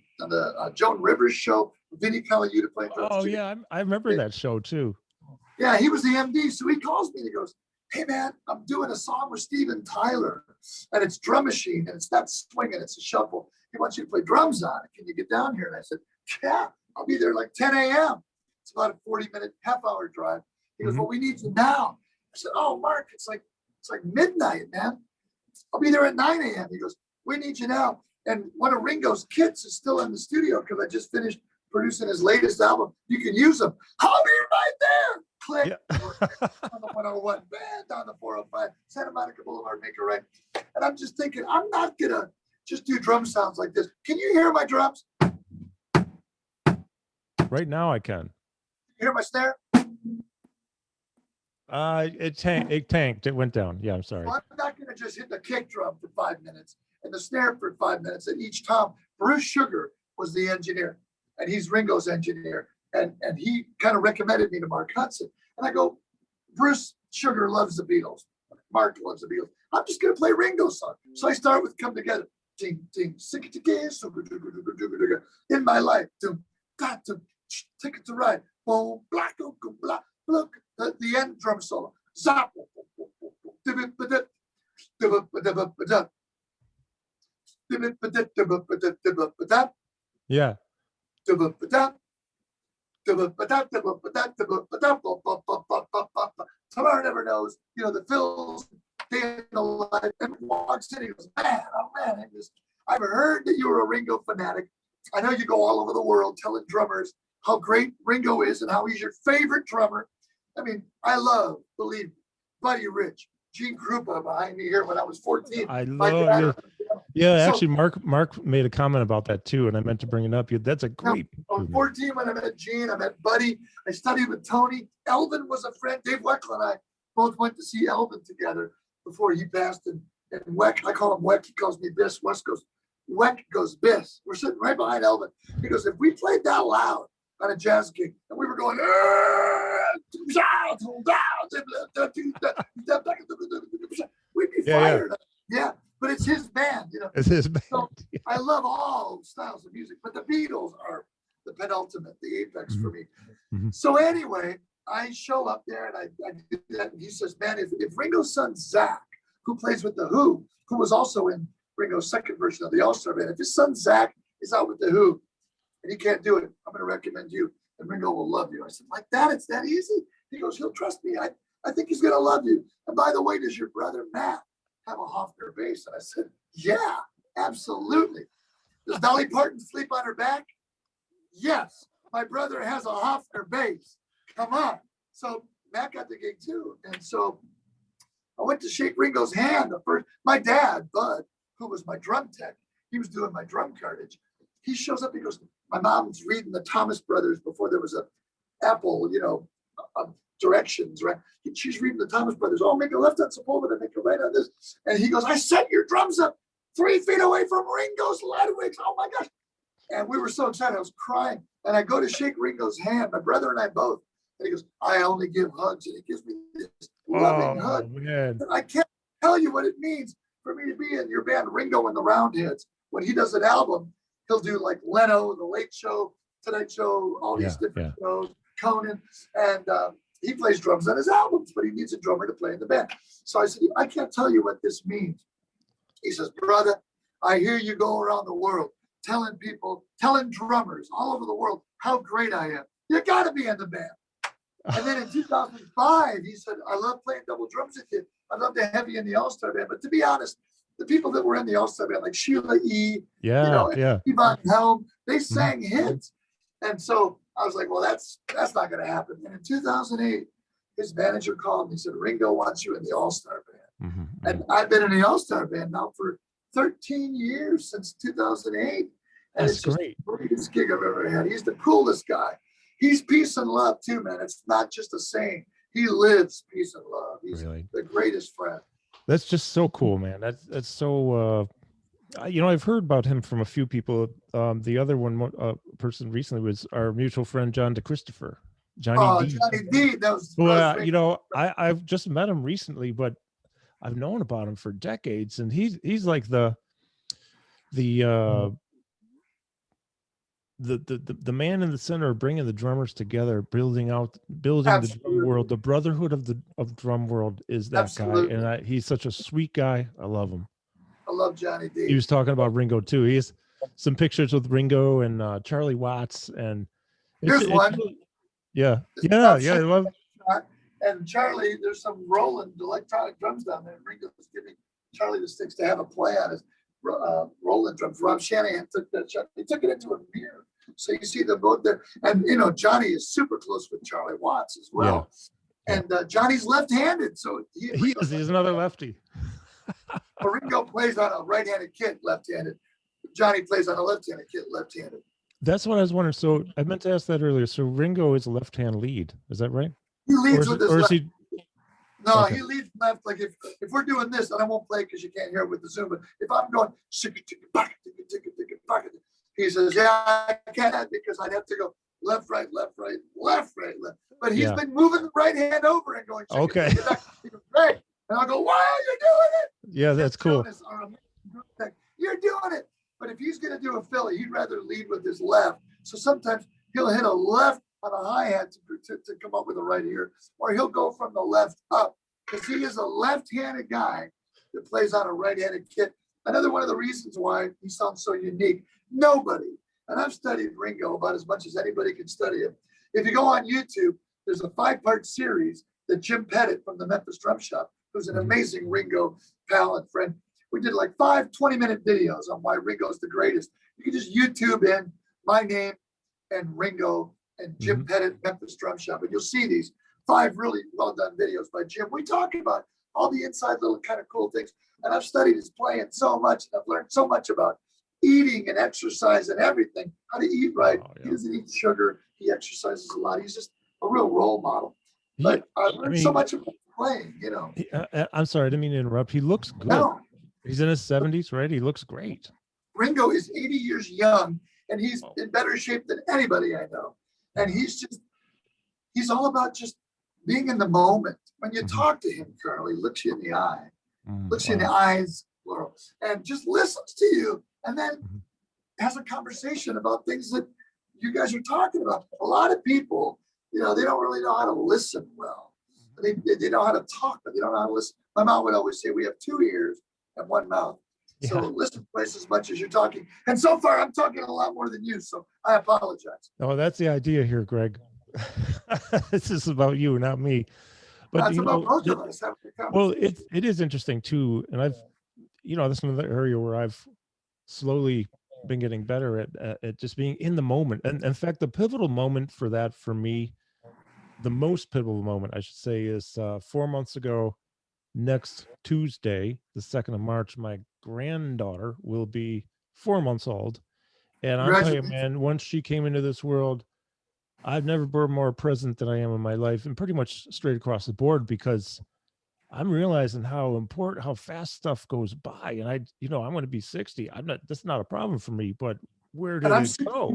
Joan Rivers show. Vinnie Colaiuta playing drums. Oh yeah, I remember that show too. Yeah, he was the MD. So he calls me and he goes, "Hey man, I'm doing a song with Steven Tyler, and it's drum machine, and it's not swinging, it's a shuffle. He wants you to play drums on it. Can you get down here?" And I said, "Yeah, I'll be there like 10 a.m. It's about a 40-minute, half-hour drive." He goes, "Well, we need you now." I said, "Oh, Mark, it's like midnight, man. I'll be there at 9 a.m. He goes, "We need you now." And one of Ringo's kids is still in the studio because I just finished producing his latest album. You can use them. I'll be right there. Click. Yeah. On the 101, band on the 405, Santa Monica Boulevard, make it right. And I'm just thinking, I'm not gonna just do drum sounds like this. Can you hear my drums? Right now I can. You hear my snare? It tanked. It went down. Yeah, I'm sorry. Well, I'm not gonna just hit the kick drum for 5 minutes and the snare for 5 minutes. And each tom, Bruce Sugar was the engineer, and he's Ringo's engineer. And he kind of recommended me to Mark Hudson. And I go, Bruce Sugar loves the Beatles. Mark loves the Beatles. I'm just going to play Ringo's song. So I start with Come Together. Ding, ding, sing it together. In my life. Ticket to ride. Boom, black, black, look. The end drum solo. Zap. Yeah. Tomorrow never knows, the Phil's day in the life, and walks in, he goes, man, oh man, I've heard that you were a Ringo fanatic. I know you go all over the world telling drummers how great Ringo is and how he's your favorite drummer. I mean, I love, believe me, Buddy Rich, Gene Krupa behind me here when I was 14. I love you. Yeah, actually, Mark made a comment about that too, and I meant to bring it up. That's a great. I was 14 when I met Gene. I met Buddy. I studied with Tony. Elvin was a friend. Dave Weckl and I both went to see Elvin together before he passed. And Weck, I call him Weck. He calls me Biss. West goes, Weck goes Biss. We're sitting right behind Elvin. He goes, if we played that loud on a jazz gig and we were going, we'd be fired. Yeah. But it's his band, It's his band. So I love all styles of music, but the Beatles are the penultimate, the apex for me. Mm-hmm. So anyway, I show up there and I do that. And he says, man, if Ringo's son, Zach, who plays with The Who, who was also in Ringo's second version of the All-Star Band, if his son, Zach, is out with The Who and he can't do it, I'm going to recommend you and Ringo will love you. I said, like that? It's that easy? He goes, he'll trust me. I think he's going to love you. And by the way, does your brother, Matt, have a Hofner bass? And I said, yeah, absolutely. Does Dolly Parton sleep on her back? Yes. My brother has a Hofner bass. Come on. So Matt got the gig too. And so I went to shake Ringo's hand. My dad, Bud, who was my drum tech, he was doing my drum cartage. He shows up, he goes, my mom's reading the Thomas Brothers before there was a Apple, directions, right? She's reading the Thomas Brothers. Oh, make a left on Sepulveda and make a right on this. And he goes, I set your drums up 3 feet away from Ringo's Ludwig's. Oh my gosh. And we were so excited. I was crying. And I go to shake Ringo's hand, my brother and I both. And he goes, I only give hugs. And he gives me this loving hug. Man. And I can't tell you what it means for me to be in your band, Ringo and the Roundheads. When he does an album, he'll do like Leno, The Late Show, Tonight Show, all these different shows, Conan. And he plays drums on his albums, but he needs a drummer to play in the band. So I said, I can't tell you what this means. He says, brother, I hear you go around the world telling drummers all over the world how great I am. You got to be in the band. And then in 2005, he said, I love playing double drums with you. I'd love to have you in the All-Star Band. But to be honest, the people that were in the All-Star Band, like Sheila E., Yvonne Helm, they sang hits. And so I was like, well, that's not going to happen. And in 2008, his manager called me and said, Ringo wants you in the All-Star Band. Mm-hmm. And I've been in the All-Star Band now for 13 years, since 2008. And it's just the greatest gig I've ever had. He's the coolest guy. He's peace and love too, man. It's not just a saying. He lives peace and love. He's the greatest friend. That's just so cool, man. That's so, I've heard about him from a few people. The other person recently was our mutual friend, John DeChristopher. Johnny D. Johnny D. That was I've just met him recently, but I've known about him for decades. And he's like the man in the center of bringing the drummers together, building the drum world. The brotherhood of drum world is that guy, and he's such a sweet guy. I love him. I love Johnny D. He was talking about Ringo too. He has some pictures with Ringo and Charlie Watts, and here's one. Yeah. And Charlie, there's some Roland electronic drums down there. Ringo's giving Charlie the sticks to have a play on his Roland drums. Rob Shanahan took that shot. He took it into a mirror So you see them both there. And, Johnny is super close with Charlie Watts as well. Yeah. And Johnny's left-handed. So he's another lefty. Ringo plays on a right-handed kid, left-handed. Johnny plays on a left-handed kid, left-handed. That's what I was wondering. So I meant to ask that earlier. So Ringo is a left-hand lead. Is that right? He leads with his left. No, okay. He leads left. Like if we're doing this, and I won't play because you can't hear it with the Zoom, but if I'm going, he says, yeah, I can't because I'd have to go left, right, left, right, left, right, left. But he's been moving the right hand over and going, okay. Great. And I'll go, why are you doing it? Yeah, that's cool. You're doing it. But if he's going to do a Philly, he'd rather lead with his left. So sometimes he'll hit a left on a hi-hat to come up with a right ear, or he'll go from the left up because he is a left-handed guy that plays on a right-handed kit. Another one of the reasons why he sounds so unique, nobody, and I've studied Ringo about as much as anybody can study him. If you go on YouTube, there's a 5-part series that Jim Pettit from the Memphis Drum Shop, who's an amazing Ringo pal and friend, we did like 5 20-minute videos on why Ringo's the greatest. You can just YouTube in my name and Ringo and Jim Pettit, Memphis Drum Shop, and you'll see these 5 really well-done videos by Jim. We talk about all the inside little kind of cool things. And I've studied his playing so much, and I've learned so much about eating and exercise and everything, how to eat right. He doesn't eat sugar. He exercises a lot. He's just a real role model. But I learned so much about playing, I'm sorry, I didn't mean to interrupt. He looks good. No. He's in his 70s, right? He looks great. Ringo is 80 years young, and he's in better shape than anybody I know. And he's all about just being in the moment. When you talk to him, Carl, he looks you in the eye, looks you in the eyes, plural, and just listens to you, and then has a conversation about things that you guys are talking about. A lot of people, they don't really know how to listen well. They know how to talk, but they don't know how to listen. My mom would always say, we have 2 ears and 1 mouth. So listen twice as much as you're talking. And so far, I'm talking a lot more than you, so I apologize. Oh, that's the idea here, Greg. This is about you, not me. But that's about both of us. Well, it is interesting too, and I've, this is another area where I've slowly been getting better at just being in the moment. And in fact, the pivotal moment for that, for me, the most pivotal moment, I should say, is 4 months ago. Next Tuesday, the 2nd of March, my granddaughter will be 4 months old. And I'll tell you, man, once she came into this world, I've never been more present than I am in my life, and pretty much straight across the board, because I'm realizing how fast stuff goes by. And I'm going to be 60. That's not a problem for me, but where did it go?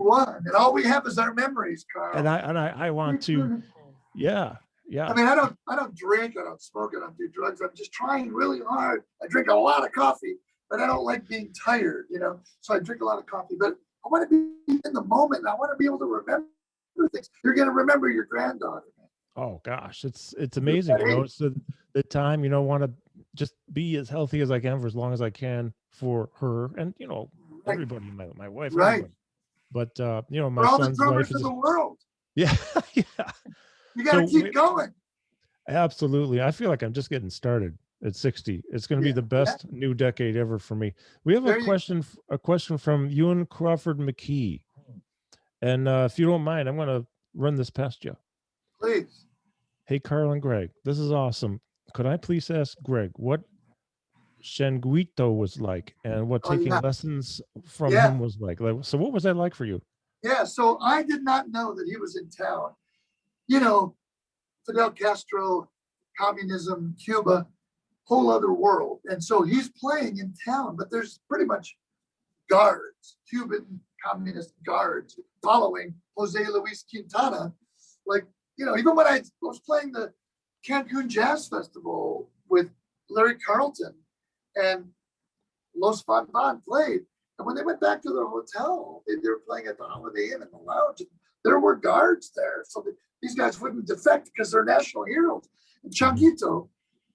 And all we have is our memories, Carl. And I want to, yeah. I mean, I don't drink, I don't smoke, I don't do drugs. I'm just trying really hard. I drink a lot of coffee, but I don't like being tired, so I drink a lot of coffee, but I want to be in the moment. And I want to be able to remember things. You're going to remember your granddaughter. Oh gosh, it's amazing. It's the time, want to just be as healthy as I can for as long as I can for her and, everybody, my wife, right? But, my all son's the life is in the world. Yeah. Yeah. You got to keep going. Absolutely. I feel like I'm just getting started at 60. It's going to be the best new decade ever for me. We have a question from Ewan Crawford McKee. And if you don't mind, I'm going to run this past you. Please. Hey, Carl and Greg, this is awesome. Could I please ask Greg what Shanguito was like and what taking lessons from him was like? So what was that like for you? Yeah, so I did not know that he was in town. Fidel Castro, communism, Cuba, whole other world. And so he's playing in town, but there's pretty much guards, Cuban communist guards following Jose Luis Quintana. Like, even when I was playing the Cancun Jazz Festival with Larry Carlton and Los Van Van played, and when they went back to their hotel, they were playing at the Holiday Inn in the lounge, and there were guards there. So these guys wouldn't defect because they're national heroes. And Changuito,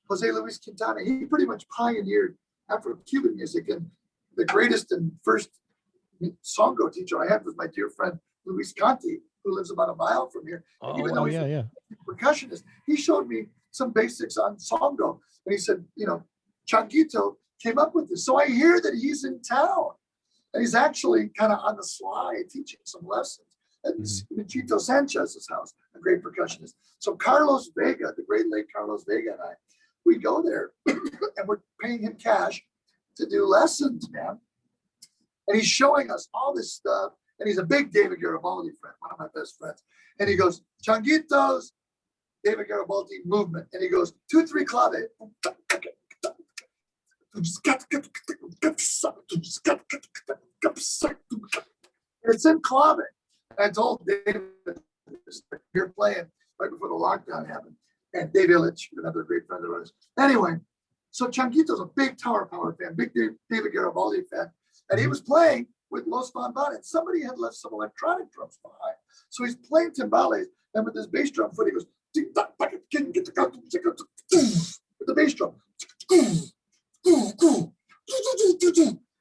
Jose Luis Quintana, he pretty much pioneered Afro-Cuban music. And the greatest and first songo teacher I had was my dear friend, Luis Conti, who lives about a mile from here. Oh, even though he's a percussionist, he showed me some basics on songo. And he said, Changuito came up with this. So I hear that he's in town. And he's actually kind of on the sly teaching some lessons at Michito Sanchez's house, a great percussionist. So Carlos Vega, the great late Carlos Vega and I, we go there and we're paying him cash to do lessons, man. And he's showing us all this stuff. And he's a big David Garibaldi friend, one of my best friends. And he goes, Changuitos, David Garibaldi movement. And he goes, 2-3 clave. It's in clave. I told David, you're playing right before the lockdown happened. And Dave Illich, another great friend of ours. Anyway, so Changuito's a big Tower Power fan, big David Garibaldi fan. And he was playing with Los Bambanes. Somebody had left some electronic drums behind. So he's playing timbales, and with his bass drum foot, he goes, with the bass drum.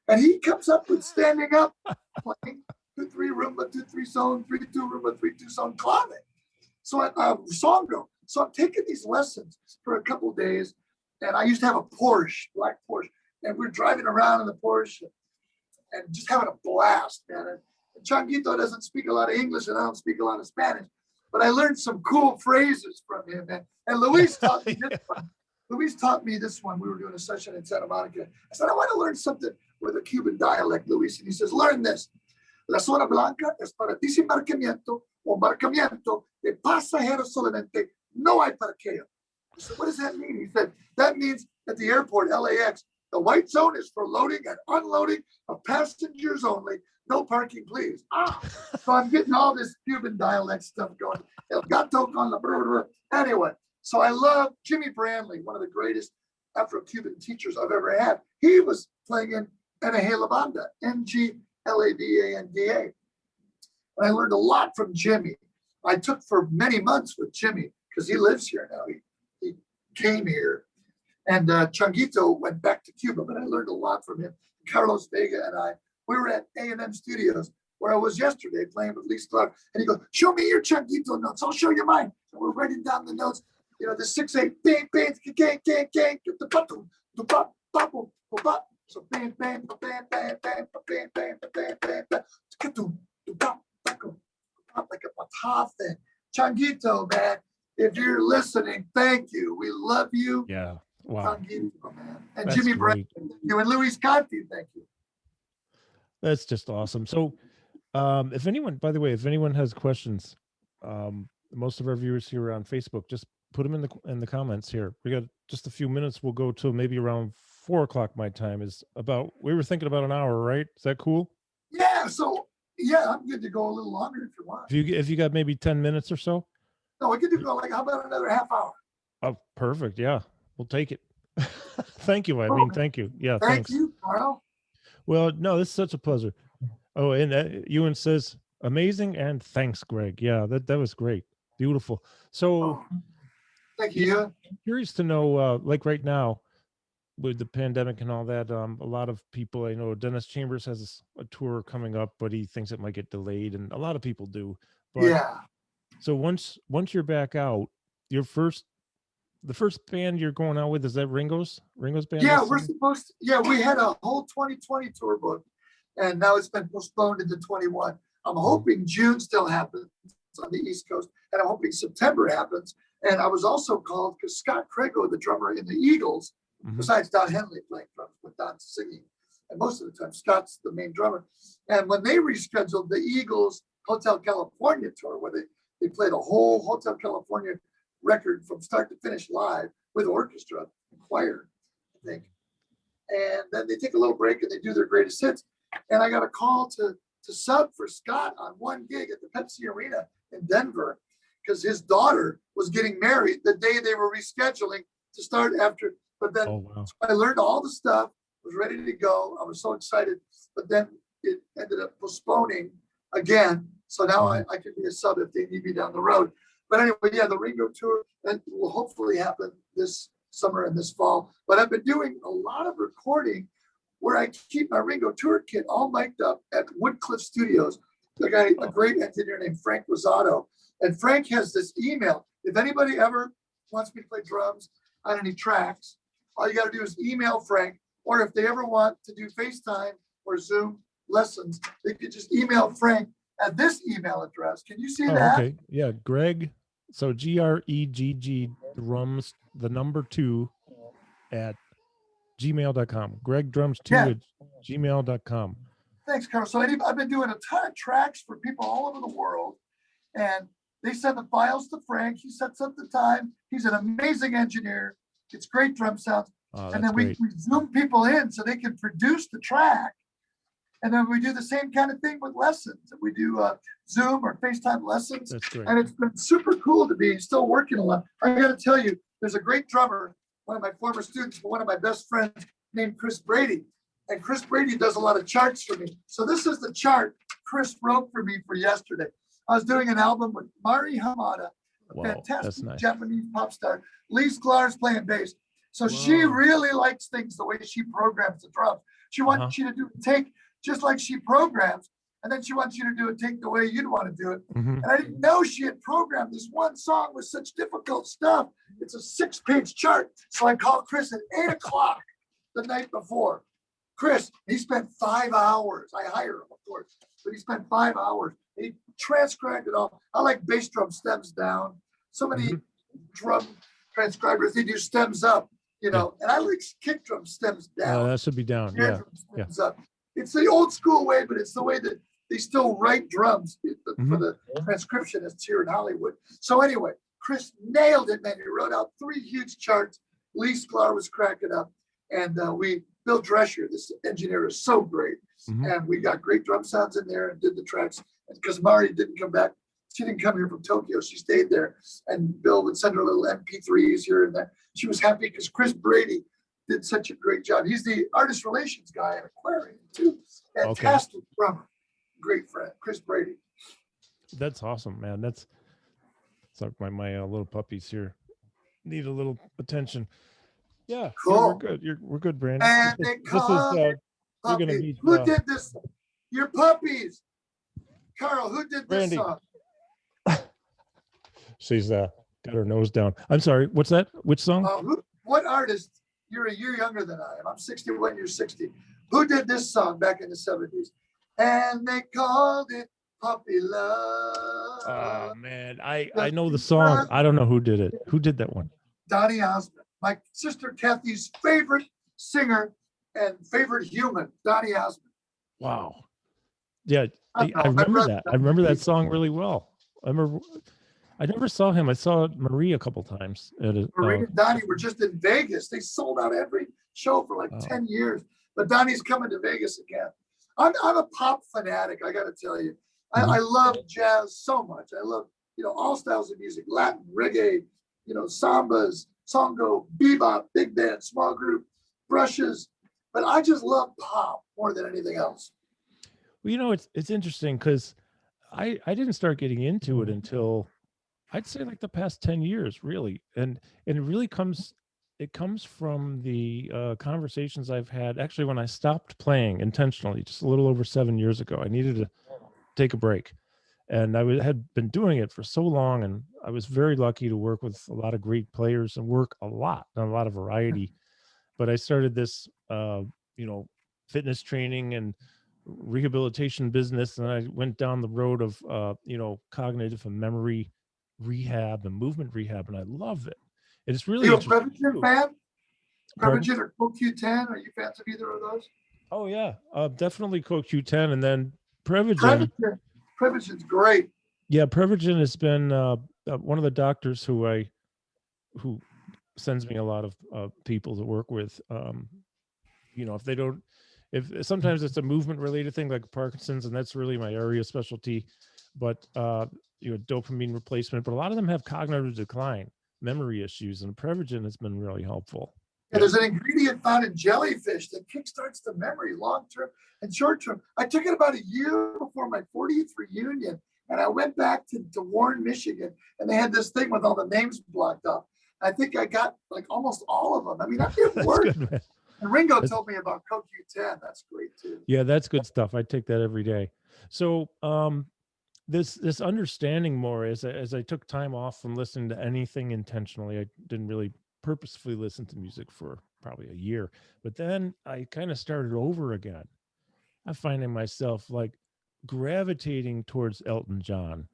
And he comes up with standing up, playing 2-3 rumba, 2-3 song, 3-2 rumba, 3-2 song clave. So songo. So I'm taking these lessons for a couple of days, and I used to have a Porsche, black Porsche, and we're driving around in the Porsche and just having a blast, man. And Changuito doesn't speak a lot of English, and I don't speak a lot of Spanish, but I learned some cool phrases from him, man. And Luis taught me this one. Luis taught me this one. We were doing a session in Santa Monica. I said, I want to learn something with a Cuban dialect, Luis. And he says, learn this. La zona blanca es para disembarcamiento o embarcamiento de pasajeros solamente. No hay parqueo. I said, what does that mean? He said, that means at the airport, LAX, the white zone is for loading and unloading of passengers only. No parking, please. So I'm getting all this Cuban dialect stuff going. El gato con la brr. Anyway, so I love Jimmy Brandley, one of the greatest Afro-Cuban teachers I've ever had. He was playing in NG La Banda, NGLABANDA. And I learned a lot from Jimmy. I took for many months with Jimmy because he lives here now. He came here. And Changuito went back to Cuba, but I learned a lot from him. Carlos Vega and I, we were at A&M Studios where I was yesterday playing with Lee Clark. And he goes, show me your Changuito notes. I'll show you mine. And we're writing down the notes. You know, the 6/8, bang, bang, gang, gang, gang, get the button, the pop, pop, pop. So bang, bang, bang, bang, bang, bang, bang, bang, bang, bang, like a patah thing. Changuito, man, if you're listening, thank you. We love you. Yeah. Wow. Changuito, man. And That's Jimmy great. Brown, thank you. And Luis Conti, thank you. That's just awesome. So if anyone, by the way, if anyone has questions, most of our viewers here on Facebook, just put them in the comments here. We got just a few minutes. We'll go till maybe around 4 o'clock my time. Is about, we were thinking about an hour, right? Is that cool? Yeah, so yeah, I'm good to go a little longer if you want. If you got maybe 10 minutes or so. No, we could do like, how about another half hour? Oh, perfect. Yeah, we'll take it. Thank you. I mean, thank you. Yeah, Thank thanks. you, Carl. Well, no, this is such a pleasure. Oh, and Ewan says, amazing, and thanks, Greg. Yeah, that was great. Beautiful. So Thank you. I'm curious to know, like right now, with the pandemic and all that, a lot of people, I know Dennis Chambers has a tour coming up, but he thinks it might get delayed, and a lot of people do. But, yeah. So once you're back out, the first band you're going out with, is that Ringo's band? Yeah, we're supposed to. Yeah, we had a whole 2020 tour book, and now it's been postponed into 21. I'm hoping June still happens on the East Coast, and I'm hoping September happens. And I was also called because Scott Crego, the drummer in the Eagles, besides Don Henley playing drums, with Don singing, and most of the time Scott's the main drummer. And when they rescheduled the Eagles Hotel California tour, where they played a whole Hotel California record from start to finish live with orchestra and choir, I think. And then they take a little break and they do their greatest hits. And I got a call to sub for Scott on one gig at the Pepsi Arena in Denver because his daughter was getting married the day they were rescheduling to start after. But then I learned all the stuff, was ready to go. I was so excited, but then it ended up postponing again. So now I can be a sub if they need me down the road. But anyway, yeah, the Ringo tour will hopefully happen this summer and this fall. But I've been doing a lot of recording where I keep my Ringo tour kit all mic'd up at Woodcliff Studios. A great engineer named Frank Rosado. And Frank has this email. If anybody ever wants me to play drums on any tracks, all you got to do is email Frank. Or if they ever want to do FaceTime or Zoom, lessons, they could just email Frank at this email address. Can you see that? Okay. Yeah. Gregg. So Gregg drums, the number 2 at gmail.com. Gregg drums 2 Yeah. at gmail.com. Thanks, Carl. So I've been doing a ton of tracks for people all over the world, and they send the files to Frank. He sets up the time. He's an amazing engineer. It's great drum sounds. Oh, And then we zoom people in so they can produce the track. And then we do the same kind of thing with lessons. We do Zoom or FaceTime lessons. That's great. And it's been super cool to be still working a lot. I got to tell you, there's a great drummer, one of my former students, one of my best friends named Chris Brady. And Chris Brady does a lot of charts for me. So this is the chart Chris wrote for me for yesterday. I was doing an album with Mari Hamada, a fantastic nice. Japanese pop star. Lee Sklar's playing bass. So she really likes things the way she programs the drums. She wants you to do take just like she programs, and then she wants you to do it take the way you'd want to do it. Mm-hmm. And I didn't know she had programmed this one song with such difficult stuff. It's a 6-page chart. So I called Chris at 8 o'clock the night before. Chris, he spent 5 hours. I hired him, of course, but he spent 5 hours. He transcribed it all. I like bass drum stems down. So many drum transcribers, they do stems up, you know, and I like kick drum stems down. That should be down. Yeah. Stems up. It's the old school way, but it's the way that they still write drums for the transcriptionists here in Hollywood. So anyway, Chris nailed it, man. He wrote out 3 huge charts. Lee Sklar was cracking up. And Bill Drescher, this engineer, is so great. And we got great drum sounds in there and did the tracks. Because Mari didn't come back. She didn't come here from Tokyo. She stayed there. And Bill would send her little MP3s here and there. She was happy because Chris Brady did such a great job. He's the artist relations guy at Aquarium, too. Fantastic drummer. Great friend, Chris Brady. That's awesome, man. That's like my little puppies here need a little attention. Yeah, cool. Yeah, we're good. We're good, Brandon. And they we're gonna be, who did this? Your puppies. Carl, who did this Randy. song? She's got her nose down. I'm sorry. What's that? Which song? What artist? You're a year younger than I am. I'm 61. You're 60. Who did this song back in the 70s? And they called it Puppy Love. Oh man, I know the song. I don't know who did it. Who did that one? Donny Osmond, my sister Kathy's favorite singer and favorite human, Donny Osmond. Wow. Yeah, I remember that. I remember that song really well. I never saw him. I saw Marie a couple times. Marie and Donnie were just in Vegas. They sold out every show for like 10 years. But Donnie's coming to Vegas again. I'm a pop fanatic, I got to tell you. I love jazz so much. I love, all styles of music, Latin, reggae, sambas, songo, bebop, big band, small group, brushes. But I just love pop more than anything else. Well, it's interesting because I didn't start getting into it until I'd say like the past 10 years, really. And it really comes from the conversations I've had actually when I stopped playing intentionally just a little over 7 years ago. I needed to take a break, and I had been doing it for so long, and I was very lucky to work with a lot of great players and work a lot of variety. But I started this fitness training and rehabilitation business, and I went down the road of cognitive and memory rehab and movement rehab, and I love it. It's really. Are you a Prevagen fan? Prevagen or CoQ10? Are you fans of either of those? Oh yeah, definitely CoQ10, and then Prevagen. Prevagen's great. Yeah, Prevagen has been one of the doctors who sends me a lot of people to work with. If sometimes it's a movement related thing like Parkinson's, and that's really my area of specialty, but dopamine replacement. But a lot of them have cognitive decline, memory issues, and Prevagen has been really helpful. Yeah, there's an ingredient found in jellyfish that kickstarts the memory long-term and short-term. I took it about a year before my 40th reunion, and I went back to Warren, Michigan, and they had this thing with all the names blocked off. I think I got like almost all of them. I mean, it worked. And Ringo told me about CoQ10. That's great too. Yeah, that's good stuff. I take that every day. So this understanding more as I took time off from listening to anything intentionally. I didn't really purposefully listen to music for probably a year, but then I kind of started over again. I'm finding myself like gravitating towards Elton John,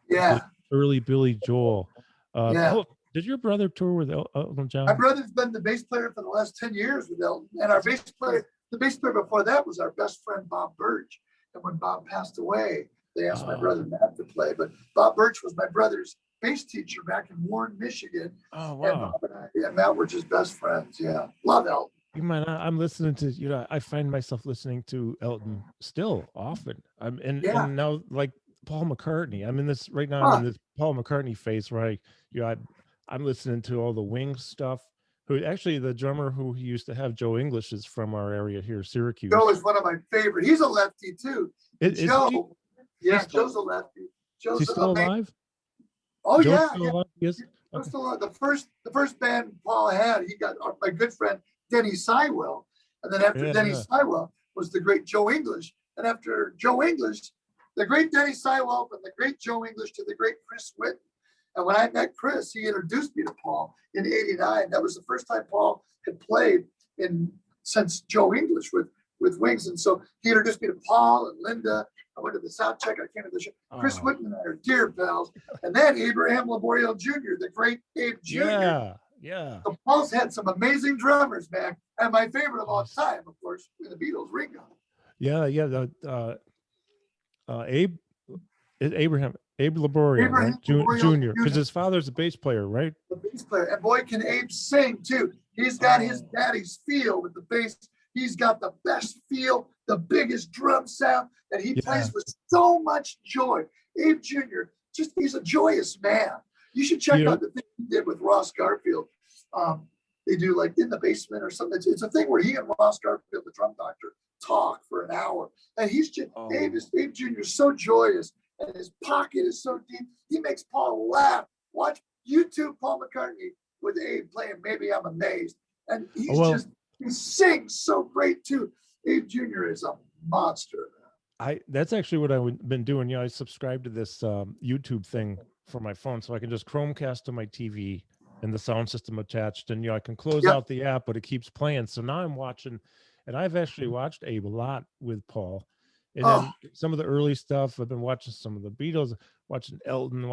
Yeah, early Billy Joel. yeah. Oh, did your brother tour with Elton My John? brother's been the bass player for the last 10 years with Elton. And our bass player, the bass player before that was our best friend, Bob Birch. And when Bob passed away, they asked my Oh, brother Matt to play. But Bob Birch was my brother's bass teacher back in Warren, Michigan. oh And wow. Bob and Matt were just best friends. Yeah. Love Elton. You might not, I'm listening to, I find myself listening to Elton still often. Yeah. And now like Paul McCartney. I'm in this right now. I'm in Huh. this Paul McCartney phase where I'm listening to all the Wings stuff. Who actually the drummer who he used to have, Joe English, is from our area here, Joe Syracuse. is one of my favorite. He's a lefty too. And Is he? Joe, yeah, Still, Joe's a lefty. is he Joe's still amazing. alive? Oh Joe's yeah, still yeah. alive? Yes. Joe's Okay. still alive. The first band Paul had, he got my good friend Denny Sywell, and then after Yeah, Denny yeah. Sywell was the great Joe English, and after Joe English, the great Denny Sywell from the great Joe English to the great Chris Whitten. And when I met Chris, he introduced me to Paul in '89. That was the first time Paul had played in since Joe English with Wings, and so he introduced me to Paul and Linda. I went to the sound check. I came to the show. Chris Oh, Whitten and I are dear pals. And then Abraham Laborio Jr., the great Abe Jr. yeah, yeah. The Paul's had some amazing drummers, man. And my favorite of all time, of course, the Beatles, Ringo. Yeah, yeah. Abe, Abe Laborio, right? Abraham Laborio Junior, because Jr., his father's a bass player, right? the bass player. And boy, can Abe sing too. He's got his daddy's feel with the bass. He's got the best feel, the biggest drum sound, and he Yeah. plays with so much joy. Abe Jr., he's a joyous man. You should check out the thing he did with Ross Garfield. They do like in the basement or something. It's a thing where he and Ross Garfield, the drum doctor, talk for an hour. And Abe Jr. is so joyous, and his pocket is so deep. He makes Paul laugh. Watch YouTube Paul McCartney with Abe playing Maybe I'm Amazed. And he sings so great too. Abe Jr. is a monster. That's actually what I've been doing. I subscribe to this YouTube thing for my phone, so I can just Chromecast to my TV and the sound system attached, and I can close out the app, but it keeps playing. So now I'm watching, and I've actually watched Abe a lot with Paul, and then some of the early stuff. I've been watching some of the Beatles, watching Elton,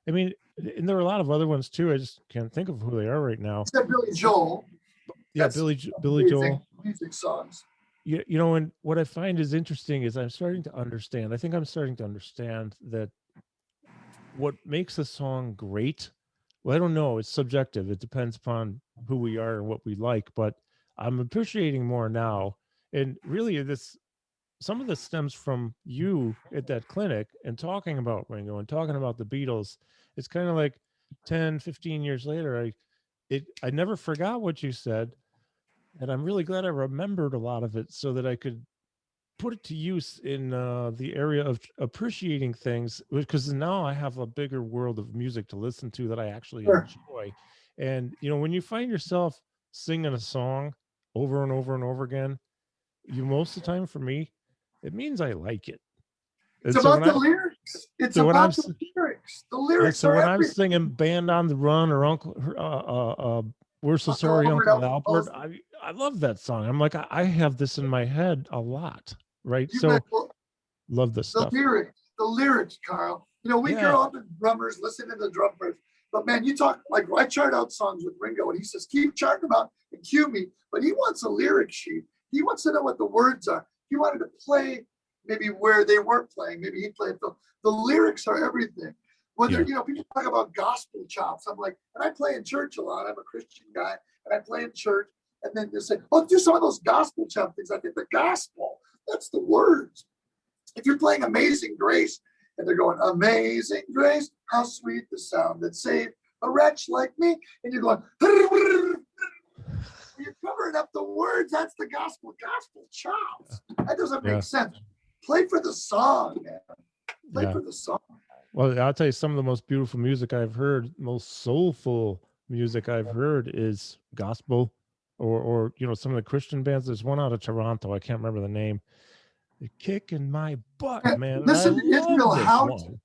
I mean, and there are a lot of other ones too. I just can't think of who they are right now. Except Billy Joel. Yeah, Billy Joel. Music songs. And what I find is interesting is I'm starting to understand. I think I'm starting to understand that what makes a song great. Well, I don't know. It's subjective. It depends upon who we are and what we like. But I'm appreciating more now. And really, some of this stems from you at that clinic and talking about Ringo and talking about the Beatles. It's kind of like 10, 15 years later. I never forgot what you said. And I'm really glad I remembered a lot of it so that I could put it to use in the area of appreciating things, because now I have a bigger world of music to listen to that I actually enjoy. And, when you find yourself singing a song over and over and over again, most of the time for me, it means I like it. It's about the lyrics. It's about the lyrics. The lyrics so when I'm singing Band on the Run or We're So Sorry, Uncle Albert, I love that song. I'm like, I have this in my head a lot, right? Love this stuff. The lyrics, Carl. We grow up as drummers, listening to the drummers. But man, you talk, like I chart out songs with Ringo, and he says, keep charting about and cue me. But he wants a lyric sheet. He wants to know what the words are. He wanted to play maybe where they weren't playing. Maybe he played the lyrics are everything. Whether, people talk about gospel chops. I'm like, and I play in church a lot. I'm a Christian guy, and I play in church. And then they say, oh, do some of those gospel chop things. I think the gospel, that's the words. If you're playing Amazing Grace, and they're going, Amazing Grace, how sweet the sound that saved a wretch like me. And you're going, you're covering up the words. That's the gospel chops. That doesn't make sense. Play for the song, man. Play for the song. Well, I'll tell you, some of the most beautiful music I've heard, most soulful music I've heard is gospel or some of the Christian bands. There's one out of Toronto. I can't remember the name. They're kicking my butt, man. Listen to Israel Houghton.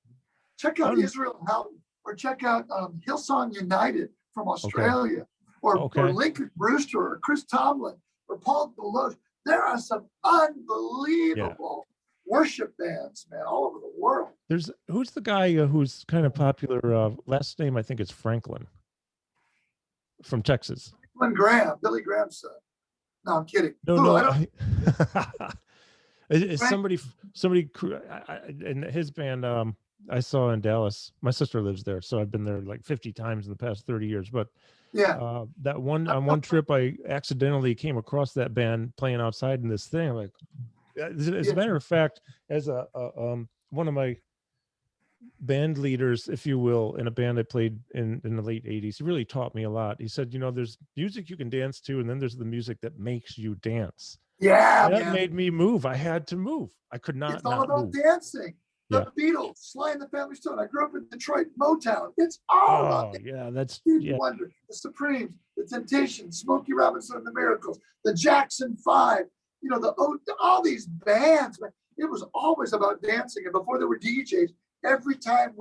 Check out Israel Houghton, or check out Hillsong United from Australia, or Lincoln Brewster, or Chris Tomlin, or Paul Deloche. There are some unbelievable worship bands, man, all over the world. Who's the guy who's kind of popular? Last name I think it's Franklin from Texas. Franklin Graham, Billy Graham's son. No, I'm kidding. No, I don't. It's somebody in his band. I saw in Dallas. My sister lives there, so I've been there like 50 times in the past 30 years. But Yeah, that on one trip, I accidentally came across that band playing outside in this thing. I'm like, as a matter of fact, as one of my band leaders, if you will, in a band I played in the late 80s, he really taught me a lot. He said, there's music you can dance to, and then there's the music that makes you dance. yeah, And that man. made me move. I had to move. I could not. It's all about dancing. The Beatles, Sly and the Family Stone. I grew up in Detroit, Motown. It's all about dancing. Yeah, that's Stevie Wonder, the Supremes, the Temptations, Smokey Robinson and the Miracles, the Jackson Five. All these bands. Man, it was always about dancing. And before there were DJs, every time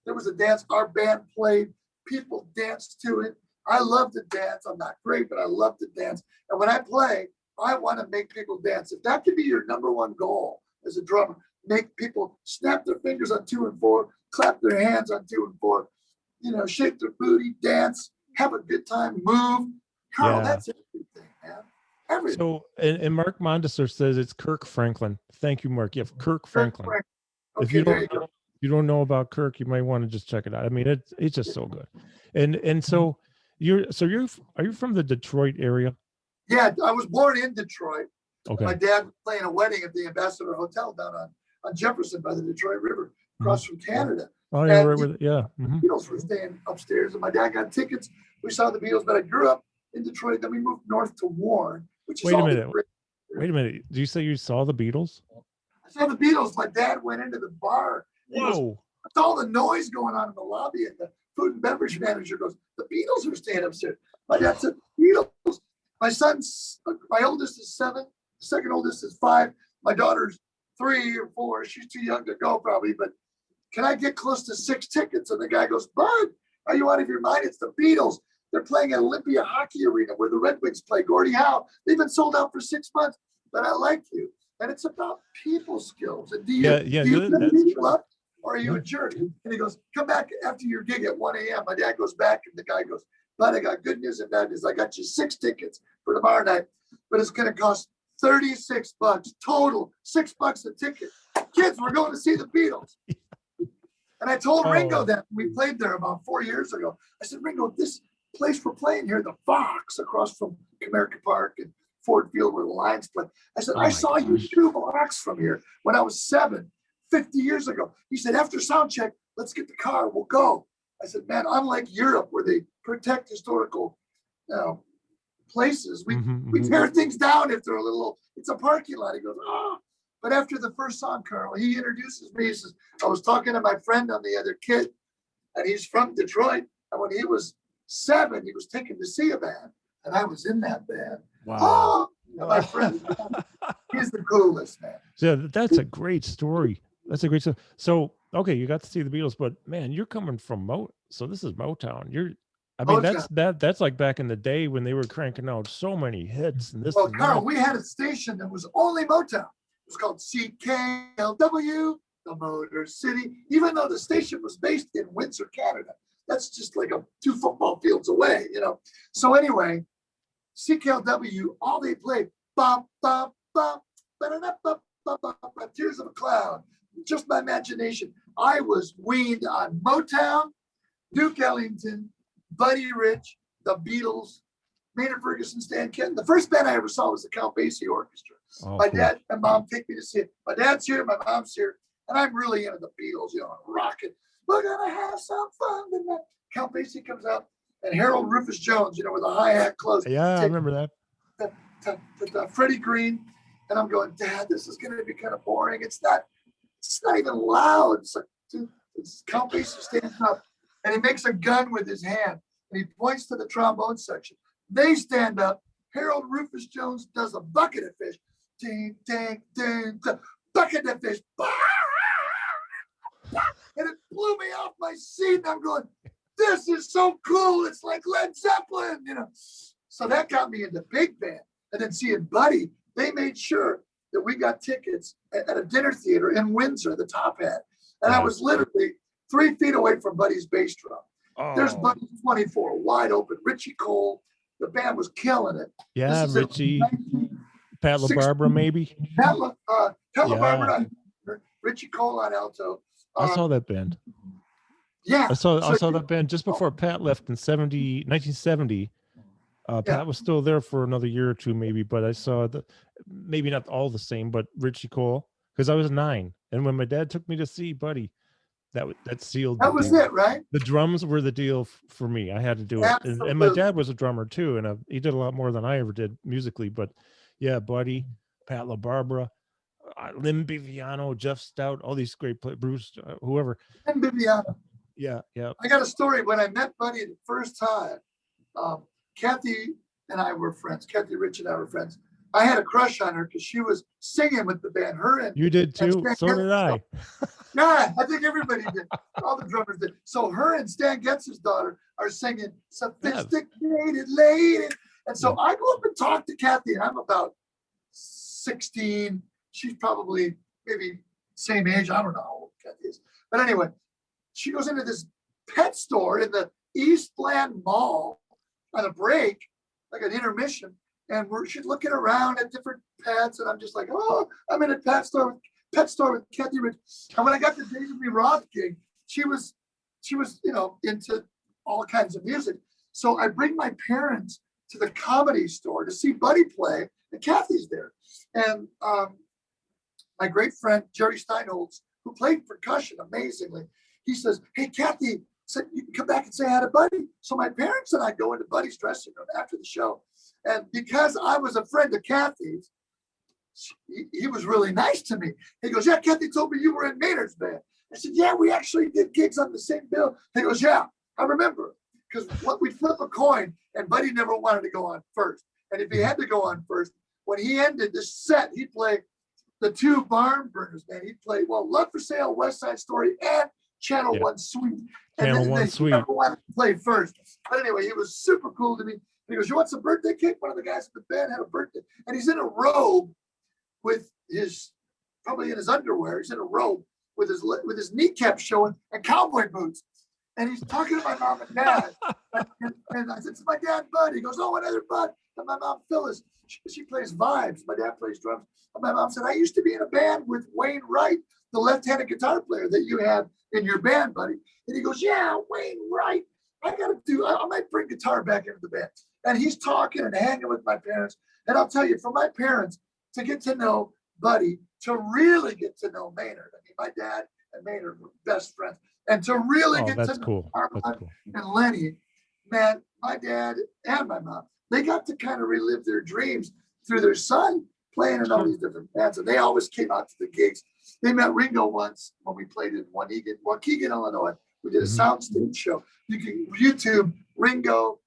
there was a dance, our band played. People danced to it. I love to dance. I'm not great, but I love to dance. And when I play, I want to make people dance. If that could be your number one goal as a drummer, make people snap their fingers on 2 and 4, clap their hands on 2 and 4, shake their booty, dance, have a good time, move. Carl, that's everything, man. Everything. So, and Mark Mondesser says it's Kirk Franklin. Thank you, Mark. You have Kirk Franklin. Okay, If you don't know about Kirk, you might want to just check it out. I mean, it's just so good. And so are you from the Detroit area? Yeah, I was born in Detroit. Okay. My dad was playing a wedding at the Ambassador Hotel down on Jefferson by the Detroit River, across from Canada. Oh, yeah, right with it. Yeah. The Beatles were staying upstairs, and my dad got tickets. We saw the Beatles, but I grew up in Detroit. Then we moved north to Warren, which is Wait a minute. Do you say you saw the Beatles? I saw the Beatles. My dad went into the bar. Whoa. With all the noise going on in the lobby, and the food and beverage manager goes, "The Beatles are staying upstairs." My dad said, "Beatles." My oldest is 7. The second oldest is 5. My daughter's 3 or 4. She's too young to go probably, but can I get close to 6 tickets? And the guy goes, "Bud, are you out of your mind? It's the Beatles. They're playing at Olympia Hockey Arena where the Red Wings play. Gordie Howe. They've been sold out for 6 months, but I like you." And it's about people skills. And do you lift people up, or are you a jerk? And he goes, "Come back after your gig at 1 a.m. My dad goes back, and the guy goes, "Bud, I got good news and bad news. I got you 6 tickets for tomorrow night, but it's going to cost $36 total, $6 a ticket. Kids, we're going to see the Beatles." And I told Ringo that we played there about 4 years ago. I said, "Ringo, this place we're playing here, the Fox across from Comerica Park and Ford Field where the Lions play." I said, "I saw you 2 blocks from here when I was 7, 50 years ago." He said, "After sound check, let's get the car. We'll go." I said, "Man, unlike Europe where they protect historical places, we tear things down if they're a little, it's a parking lot." He goes, "Oh." But after the first song, Carl, he introduces me. He says, "I was talking to my friend on the other kid, and he's from Detroit. And when he was 7, he was taken to see a band, and I was in that band." Wow. And my friend, he's the coolest, man. Yeah, that's a great story. That's a great story. So, okay, you got to see the Beatles, but man, you're coming from so this is Motown. That's like back in the day when they were cranking out so many hits and this. Well, Carl, we had a station that was only Motown. It was called CKLW, the Motor City, even though the station was based in Windsor, Canada. That's just like 2 football fields away, So anyway, CKLW, all they played, bop, bop, bop, ba-da-da-bop, bop, bop, bop, Tears of a Cloud. Just my imagination. I was weaned on Motown, Duke Ellington, Buddy Rich, the Beatles, Maynard Ferguson, Stan Kenton. The first band I ever saw was the Count Basie Orchestra. My dad and mom take me to see it. My dad's here, my mom's here, and I'm really into the Beatles, rocking. We're gonna have some fun tonight. Count Basie comes out, and Harold Rufus Jones, with a hi-hat close. Yeah, I remember that. To Freddie Green, and I'm going, "Dad, this is gonna be kind of boring. It's not even loud." It's Count Basie stands up, and he makes a gun with his hand, and he points to the trombone section. They stand up. Harold Rufus Jones does a bucket of fish. Ding, ding, ding, bucket of fish. And it blew me off my seat. And I'm going, "This is so cool. It's like Led Zeppelin, So that got me into big band. And then seeing Buddy they made sure that we got tickets at a dinner theater in Windsor, the Top Hat. And I was literally 3 feet away from Buddy's bass drum. There's Buddy 24, wide open. Richie Cole, the band was killing it. Yeah, Richie, Pat LaBarbera, maybe. Pat LaBarbera, Richie Cole on alto. I saw that band. Yeah. I saw that band just before Pat left in 1970. Pat was still there for another year or two, maybe, but I saw maybe not all the same, but Richie Cole, because I was 9. And when my dad took me to see Buddy, that sealed. That was it, right? The drums were the deal for me. I had to do it. And my dad was a drummer too. And he did a lot more than I ever did musically, but yeah, Buddy, Pat LaBarbera, Lynn Biviano, Jeff Stout, all these great players, Bruce, whoever. Lynn Biviano. Yeah. I got a story. When I met Buddy the first time, Kathy and I were friends. Kathy Rich and I were friends. I had a crush on her because she was singing with the band. Her and you did too. So did I. Yeah, I think everybody did. All the drummers did. So her and Stan Getz's daughter are singing "Sophisticated Lady," and so I go up and talk to Kathy. And I'm about 16. She's probably maybe same age. I don't know how old Kathy is, but anyway, she goes into this pet store in the Eastland Mall on a break, like an intermission, and she's looking around at different pets, and I'm just like, oh, I'm in a pet store with Kathy Rich. And when I got the David Lee Roth gig, she was into all kinds of music. So I bring my parents to the Comedy Store to see Buddy play, and Kathy's there. And my great friend Jerry Steinholtz, who played percussion amazingly, he says, "Hey, Kathy said you can come back and say hi to Buddy." So my parents and I go into Buddy's dressing room after the show. And because I was a friend of Kathy's, he was really nice to me. He goes, "Yeah, Kathy told me you were in Maynard's band." I said, "Yeah, we actually did gigs on the same bill." He goes, "Yeah, I remember." Because we'd flip a coin and Buddy never wanted to go on first. And if he had to go on first, when he ended the set, he'd play the 2 Barn Burners, man. He'd play, Love for Sale, West Side Story, and Channel 1 Suite. Channel 1 Suite. He never wanted to play first. But anyway, he was super cool to me. He goes, "You want some birthday cake?" One of the guys in the band had a birthday. And he's in a robe with probably in his underwear. He's in a robe with his kneecap showing and cowboy boots. And he's talking to my mom and dad. and I said, "It's my dad, Bud." He goes, "Oh, another Bud." And my mom, Phyllis, she plays vibes. My dad plays drums. And my mom said, "I used to be in a band with Wayne Wright, the left-handed guitar player that you had in your band, Buddy." And he goes, "Yeah, Wayne Wright. I might bring guitar back into the band." And he's talking and hanging with my parents. And I'll tell you, for my parents to get to know Buddy, to really get to know Maynard. I mean, my dad and Maynard were best friends. And to really get to know Armand and Lenny, man, my dad and my mom, they got to kind of relive their dreams through their son playing in all these different bands. And they always came out to the gigs. They met Ringo once when we played in Waukegan, Illinois. We did a soundstage show. You can YouTube Ringo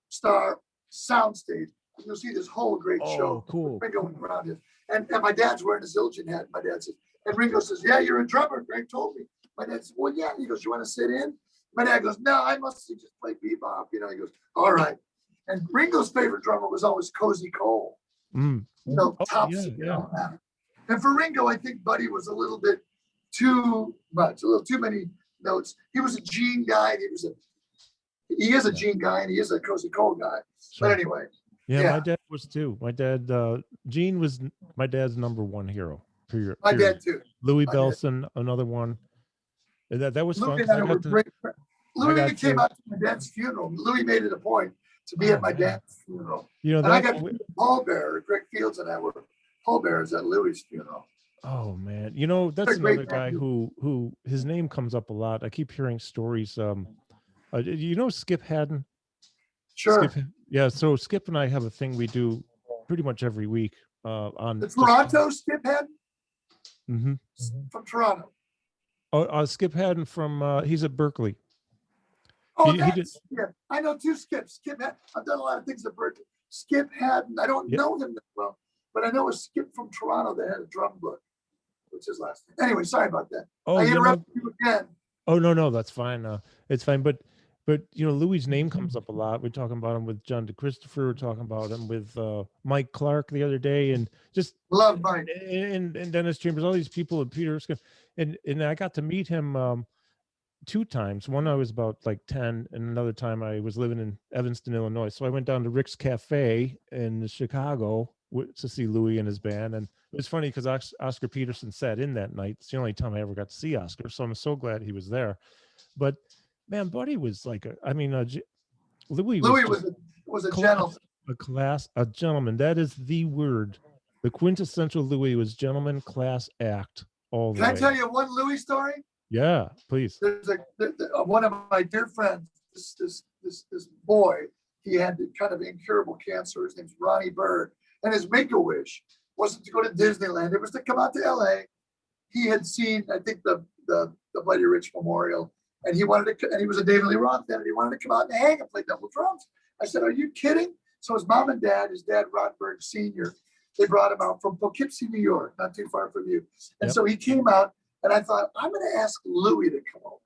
Star Soundstage. And you'll see this whole great show. Cool. Ringo went around it. And my dad's wearing a Zildjian hat. My dad says, and Ringo says, "Yeah, you're a drummer. Greg told me." My dad says, "Well, yeah." He goes, "You want to sit in?" My dad goes, "No, I mostly just play bebop." He goes, "All right." And Ringo's favorite drummer was always Cozy Cole. Top secret on that. And for Ringo, I think Buddy was a little bit too much, a little too many notes. He was a Gene guy. He is a Gene guy, and he is a Cozy Cole guy. Sure. But anyway. Yeah, my dad was too. My dad, Gene was my dad's number 1 hero. Period. My dad too. Louis Bellson, another one. That was fun. Louis came out to my dad's funeral. Louis made it a point to be at my dad's funeral. And I got pallbearer. Greg Fields and I were pallbearers at Louis' funeral. Oh man, that's another guy who his name comes up a lot. I keep hearing stories. Skip Haddon? Sure. So Skip and I have a thing we do pretty much every week on the Toronto Skip Haddon. Mm-hmm. From Toronto. Oh, Skip Haddon from he's at Berkeley. Oh, yeah. I know 2 Skips. Skip Haddon. I've done a lot of things at Berkeley. Skip Haddon. I don't know him that well, but I know a Skip from Toronto that had a drum book, which is last name. Anyway, sorry about that. I interrupted you again. Oh no, that's fine. It's fine. But But Louis' name comes up a lot. We're talking about him with John DeChristopher. We're talking about him with Mike Clark the other day, and just Love Mike. and Dennis Chambers, all these people, and Peter Erskine. And I got to meet him 2 times. One I was about like 10, and another time I was living in Evanston, Illinois. So I went down to Rick's Cafe in Chicago to see Louis and his band. And it was funny because Oscar Peterson sat in that night. It's the only time I ever got to see Oscar, so I'm so glad he was there. But man, Buddy was like Louis was a gentleman. A gentleman. That is the word. The quintessential Louis was gentleman, class act all the way. Can I tell you one Louis story? Yeah, please. There's one of my dear friends, this boy, he had kind of incurable cancer. His name's Ronnie Byrd. And his make-a-wish wasn't to go to Disneyland. It was to come out to LA. He had seen, I think, the Buddy Rich Memorial. And he wanted to, and he was a David Lee Roth fan, and he wanted to come out and hang and play double drums. I said, "Are you kidding?" So his mom and dad, his dad, Ron Byrd Sr., they brought him out from Poughkeepsie, New York, not too far from you. And so he came out, and I thought, I'm going to ask Louis to come over.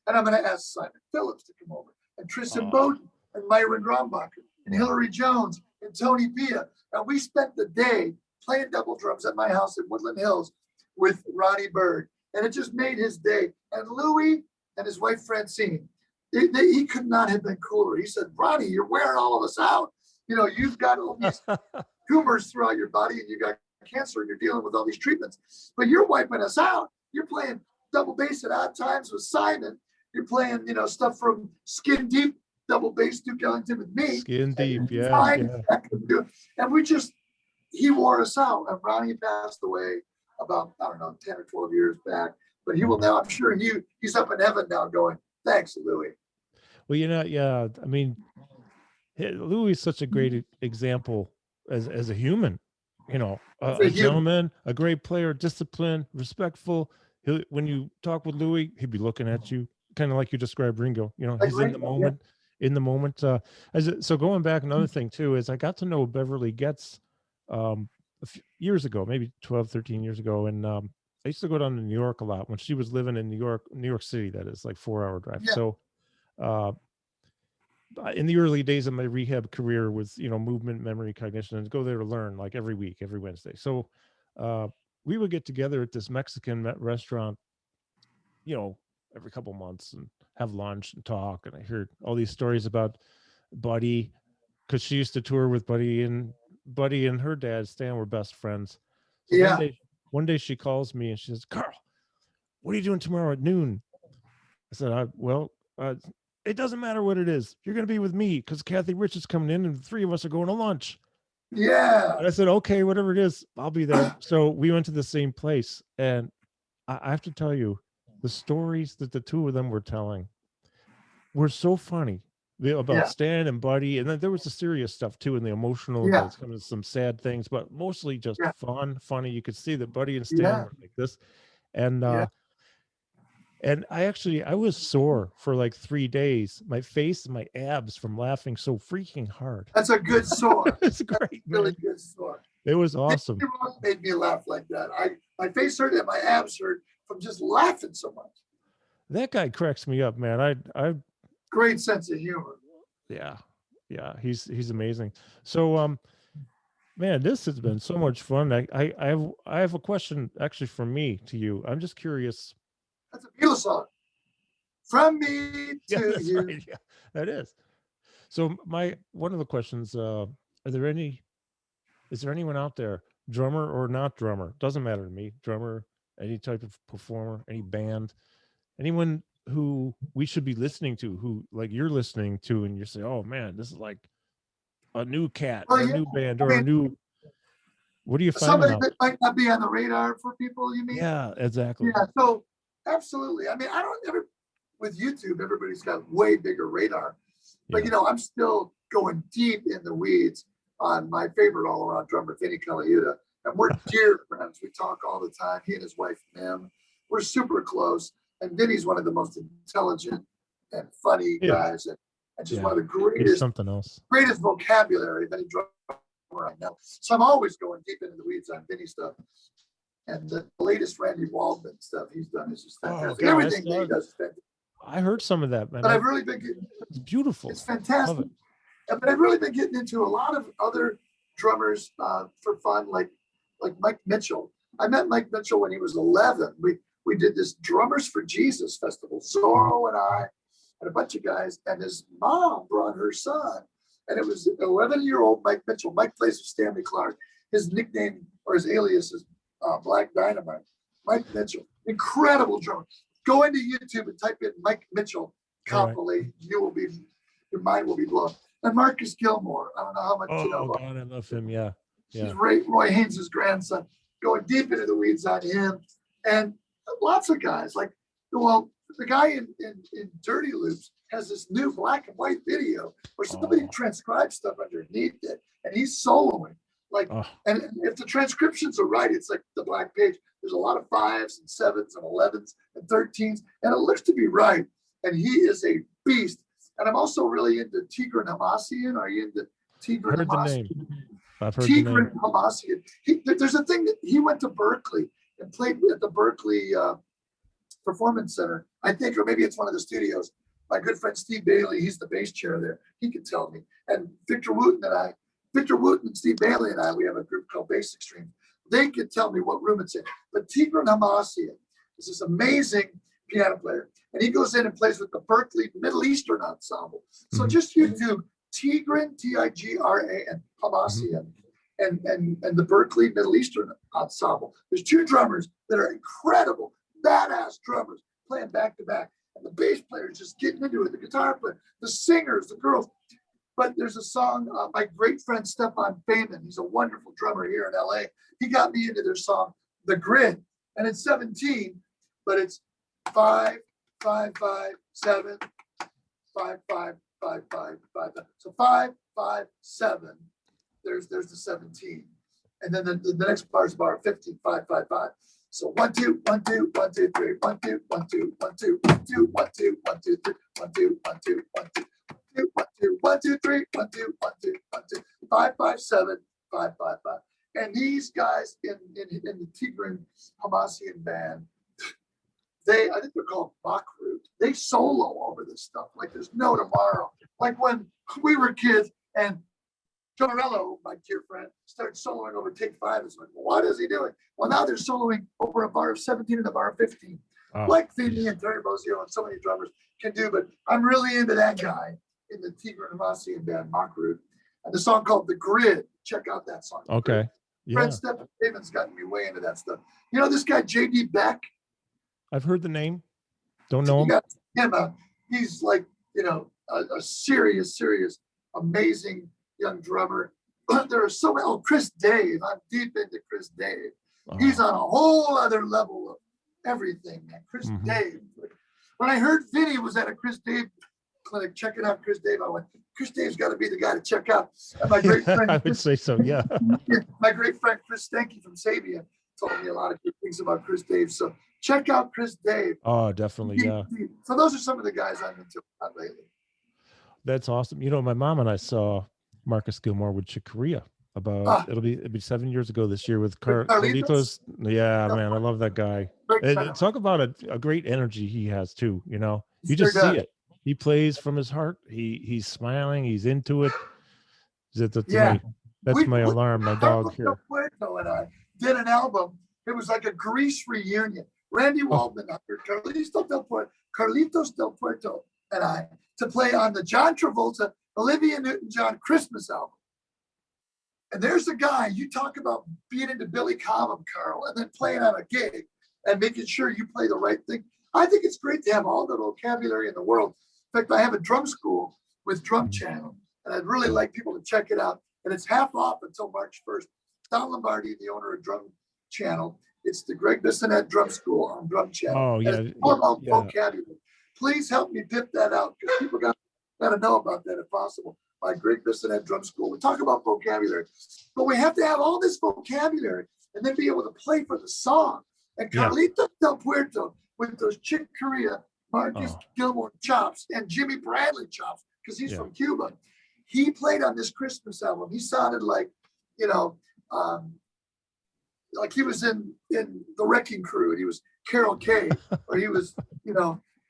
And I'm going to ask Simon Phillips to come over, and Tristan Bowden, and Myron Grombacher, and Hillary Jones, and Tony Pia. And we spent the day playing double drums at my house in Woodland Hills with Ronnie Byrd. And it just made his day. And Louis and his wife Francine, he could not have been cooler. He said, "Ronnie, you're wearing all of us out. You've got all these tumors throughout your body, and you got cancer, and you're dealing with all these treatments, but you're wiping us out. You're playing double bass at odd times with Simon. You're playing, stuff from Skin Deep, double bass, Duke Ellington with me. Skin Deep, yeah. And he wore us out. And Ronnie passed away about, 10 or 12 years back. But he will now, I'm sure he's up in heaven now going, "Thanks, Louis." Well, yeah. I mean, Louis is such a great example as a human, a gentleman, a great player, disciplined, respectful. When you talk with Louis, he'd be looking at you, kind of like you described Ringo. He's in the moment. Yeah. In the moment. So going back, another thing too is I got to know Beverly Getz a few years ago, maybe 12, 13 years ago, and I used to go down to New York a lot when she was living in New York City. That is like 4-hour drive. Yeah. So in the early days of my rehab career with, movement, memory, cognition, and go there to learn like every week, every Wednesday. So we would get together at this Mexican restaurant, every couple months and have lunch and talk. And I heard all these stories about Buddy, because she used to tour with Buddy and her dad, Stan, were best friends. So yeah. One day she calls me and she says, "Carl, what are you doing tomorrow at noon?" I said, "It doesn't matter what it is. You're going to be with me because Kathy Rich is coming in and the 3 of us are going to lunch." Yeah. And I said, "Okay, whatever it is, I'll be there." So we went to the same place. And I have to tell you, the stories that the two of them were telling were so funny about Stan and Buddy. And then there was the serious stuff too, and the emotional, some sad things, but mostly just fun, funny. You could see that Buddy and Stan were like this. And and I was sore for like 3 days, my face and my abs, from laughing so freaking hard. That's a good sore. It's great, really good sore. It was awesome. Lee Roth made me laugh like that. My face hurt and my abs hurt from just laughing so much. That guy cracks me up, man. I great sense of humor. Yeah, he's amazing. So man, this has been so much fun. I have a question actually from me to you. I'm just curious. That's a Beatles song. From me to you. Right. Yeah, that is. So one of the questions, is there anyone out there, drummer or not drummer, doesn't matter to me, drummer, any type of performer, any band, anyone who we should be listening to, who like you're listening to and you say, "Oh man, this is like a new cat, or a new band, or a new," what do you find? Somebody that might not be on the radar for people, you mean? Yeah, exactly. Yeah, so absolutely. I mean, with YouTube, everybody's got way bigger radar. But I'm still going deep in the weeds on my favorite all-around drummer, Vinny Colaiuta. And we're dear friends. We talk all the time. He and his wife, Mim. We're super close. And Vinny's one of the most intelligent and funny guys, and just one of the greatest vocabulary of any drummer I know. So I'm always going deep into the weeds on Vinny stuff. And the latest Randy Waldman stuff he's done is just fantastic. Everything he does is fantastic. I heard some of that, man. But I've really been getting, It's beautiful. it's Love fantastic. it. But I've really been getting into a lot of other drummers for fun, like Mike Mitchell. I met Mike Mitchell when he was 11. We did this Drummers for Jesus festival. Zorro and I and a bunch of guys, and his mom brought her son. And it was 11-year-old Mike Mitchell. Mike plays with Stanley Clarke. His nickname or his alias is Black Dynamite. Mike Mitchell, incredible drummer. Go into YouTube and type in Mike Mitchell compilation. Right. Your mind will be blown. And Marcus Gilmore. I don't know how much you know about. God, I love him. Yeah. He's Roy Haynes' grandson. Going deep into the weeds on him. And lots of guys like, well, the guy in Dirty Loops has this new black and white video where somebody transcribes stuff underneath it, and he's soloing. And if the transcriptions are right, it's like the black page. There's a lot of 5s and 7s and 11s and 13s, and it looks to be right. And he is a beast. And I'm also really into Tigran Hamasyan. Are you into Tigran Hamasyan? I've heard the name. Tigran Hamasyan. There's a thing that he went to Berkeley and played at the Berkeley Performance Center, I think, or maybe it's one of the studios. My good friend Steve Bailey, he's the bass chair there. He could tell me. And Victor Wooten and Steve Bailey and I, we have a group called Bass Extreme. They could tell me what room it's in. But Tigran Hamasyan is this amazing piano player. And he goes in and plays with the Berkeley Middle Eastern Ensemble. So just YouTube Tigran, T-I-G-R-A-N, Hamasyan, and the Berkeley Middle Eastern Ensemble. There's 2 drummers that are incredible, badass drummers playing back to back. And the bass player is just getting into it, the guitar player, the singers, the girls. But there's a song, my great friend Stefan Feynman, he's a wonderful drummer here in LA. He got me into their song, The Grid. And it's 17, but it's 5, 5, 5, 7, 5, 5, 5, 5, 5. So 5, 5, 7. There's the 17. And then the next bar is bar 15, 5, 5, 5. So 1, 2, 1, 2, 1, 2, 3, 1, 2, 1, 2, 1, 2, 1, 2, 1, 2, 1, 2, 3, 1, 2, 1, 2, 1, 2, 1, 2, 1, 2, 3, 1, 2, 1, 2, 1, 2, 5, 5, 7, 5, 5, 5. And these guys in the Tigran Hamasyan band, I think they're called Bakrut. They solo over this stuff like there's no tomorrow. Like when we were kids and Torello, my dear friend, started soloing over Take 5. It's like, well, what is he doing? Well, now they're soloing over a bar of 17 and a bar of 15, like Feeney and Terry Bozzio and so many drummers can do. But I'm really into that guy in the Tigran Hamasyan band, Bakrut, and the song called The Grid. Check out that song. Okay. Yeah. Friend Stephen David's gotten me way into that stuff. You know this guy, J.D. Beck? I've heard the name. Don't know him. He's like, a serious, amazing young drummer. There are so many. Chris Dave. I'm deep into Chris Dave. He's on a whole other level of everything, man. Chris Dave. When I heard Vinny was at a Chris Dave clinic checking out Chris Dave, I went, Chris Dave's got to be the guy to check out. And my great friend, I would say so, yeah. My great friend Chris Stanky from Sabian told me a lot of good things about Chris Dave. So check out Chris Dave. Oh, definitely, yeah. So those are some of the guys I'm into lately. That's awesome. My mom and I saw Marcus Gilmore with Chick Corea about it'll be 7 years ago this year with Carlitos. Yeah, man, I love that guy. Talk about a great energy he has too. You just see it. He plays from his heart. He's smiling. He's into it. That's my alarm. My dog here. Puerto and I did an album. It was like a Grease reunion. Randy Waldman, Carlitos Del Puerto, and I to play on the John Travolta, Olivia Newton-John Christmas album. And there's a guy, you talk about being into Billy Cobham, Carl, and then playing on a gig and making sure you play the right thing. I think it's great to have all the vocabulary in the world. In fact, I have a drum school with Drum Channel, and I'd really like people to check it out. And it's half off until March 1st. Don Lombardi, the owner of Drum Channel, it's the Gregg Bissonette Drum School on Drum Channel. Oh, yeah. And it's all about vocabulary. Please help me pip that out because people got to know about that if possible. My Gregg Bissonette Drum School. We talk about vocabulary, but we have to have all this vocabulary and then be able to play for the song. And Carlitos Del Puerto with those Chick Corea, Marcus Gilmore chops, and Jimmy Bradley chops, because he's from Cuba. He played on this Christmas album. He sounded like, like he was in the Wrecking Crew, and he was Carol Kay, or he was,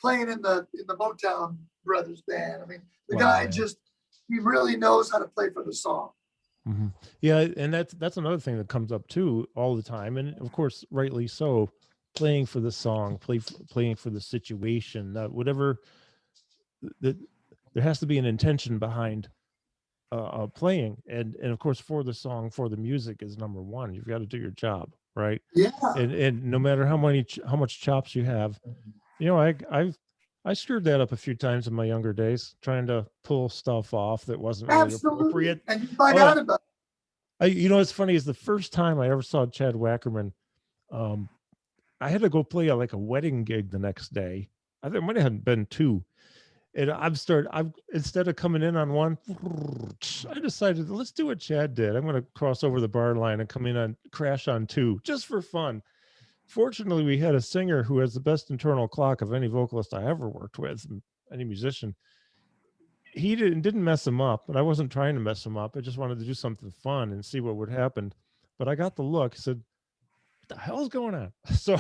playing in the Motown Brothers band. I mean, the Wow, guy man. just, he really knows how to play for the song. Mhm. Yeah, and that's another thing that comes up too all the time, and of course, rightly so. Playing for the song, playing for the situation, whatever. That there has to be an intention behind playing, and of course, for the song, for the music is number one. You've got to do your job, right? Yeah. And no matter how much chops you have, you know, I screwed that up a few times in my younger days, trying to pull stuff off that wasn't really Absolutely. appropriate. And you find Oh, out about you know, what's funny is the first time I ever saw Chad Wackerman, um, I had to go play like a wedding gig the next day. I think it might have been two. And I've instead of coming in on one, I decided let's do what Chad did. I'm going to cross over the bar line and come in on crash on two just for fun. Fortunately, we had a singer who has the best internal clock of any vocalist I ever worked with, any musician. He didn't mess him up, but I wasn't trying to mess him up. I just wanted to do something fun and see what would happen. But I got the look. I said, "What the hell's going on?" So,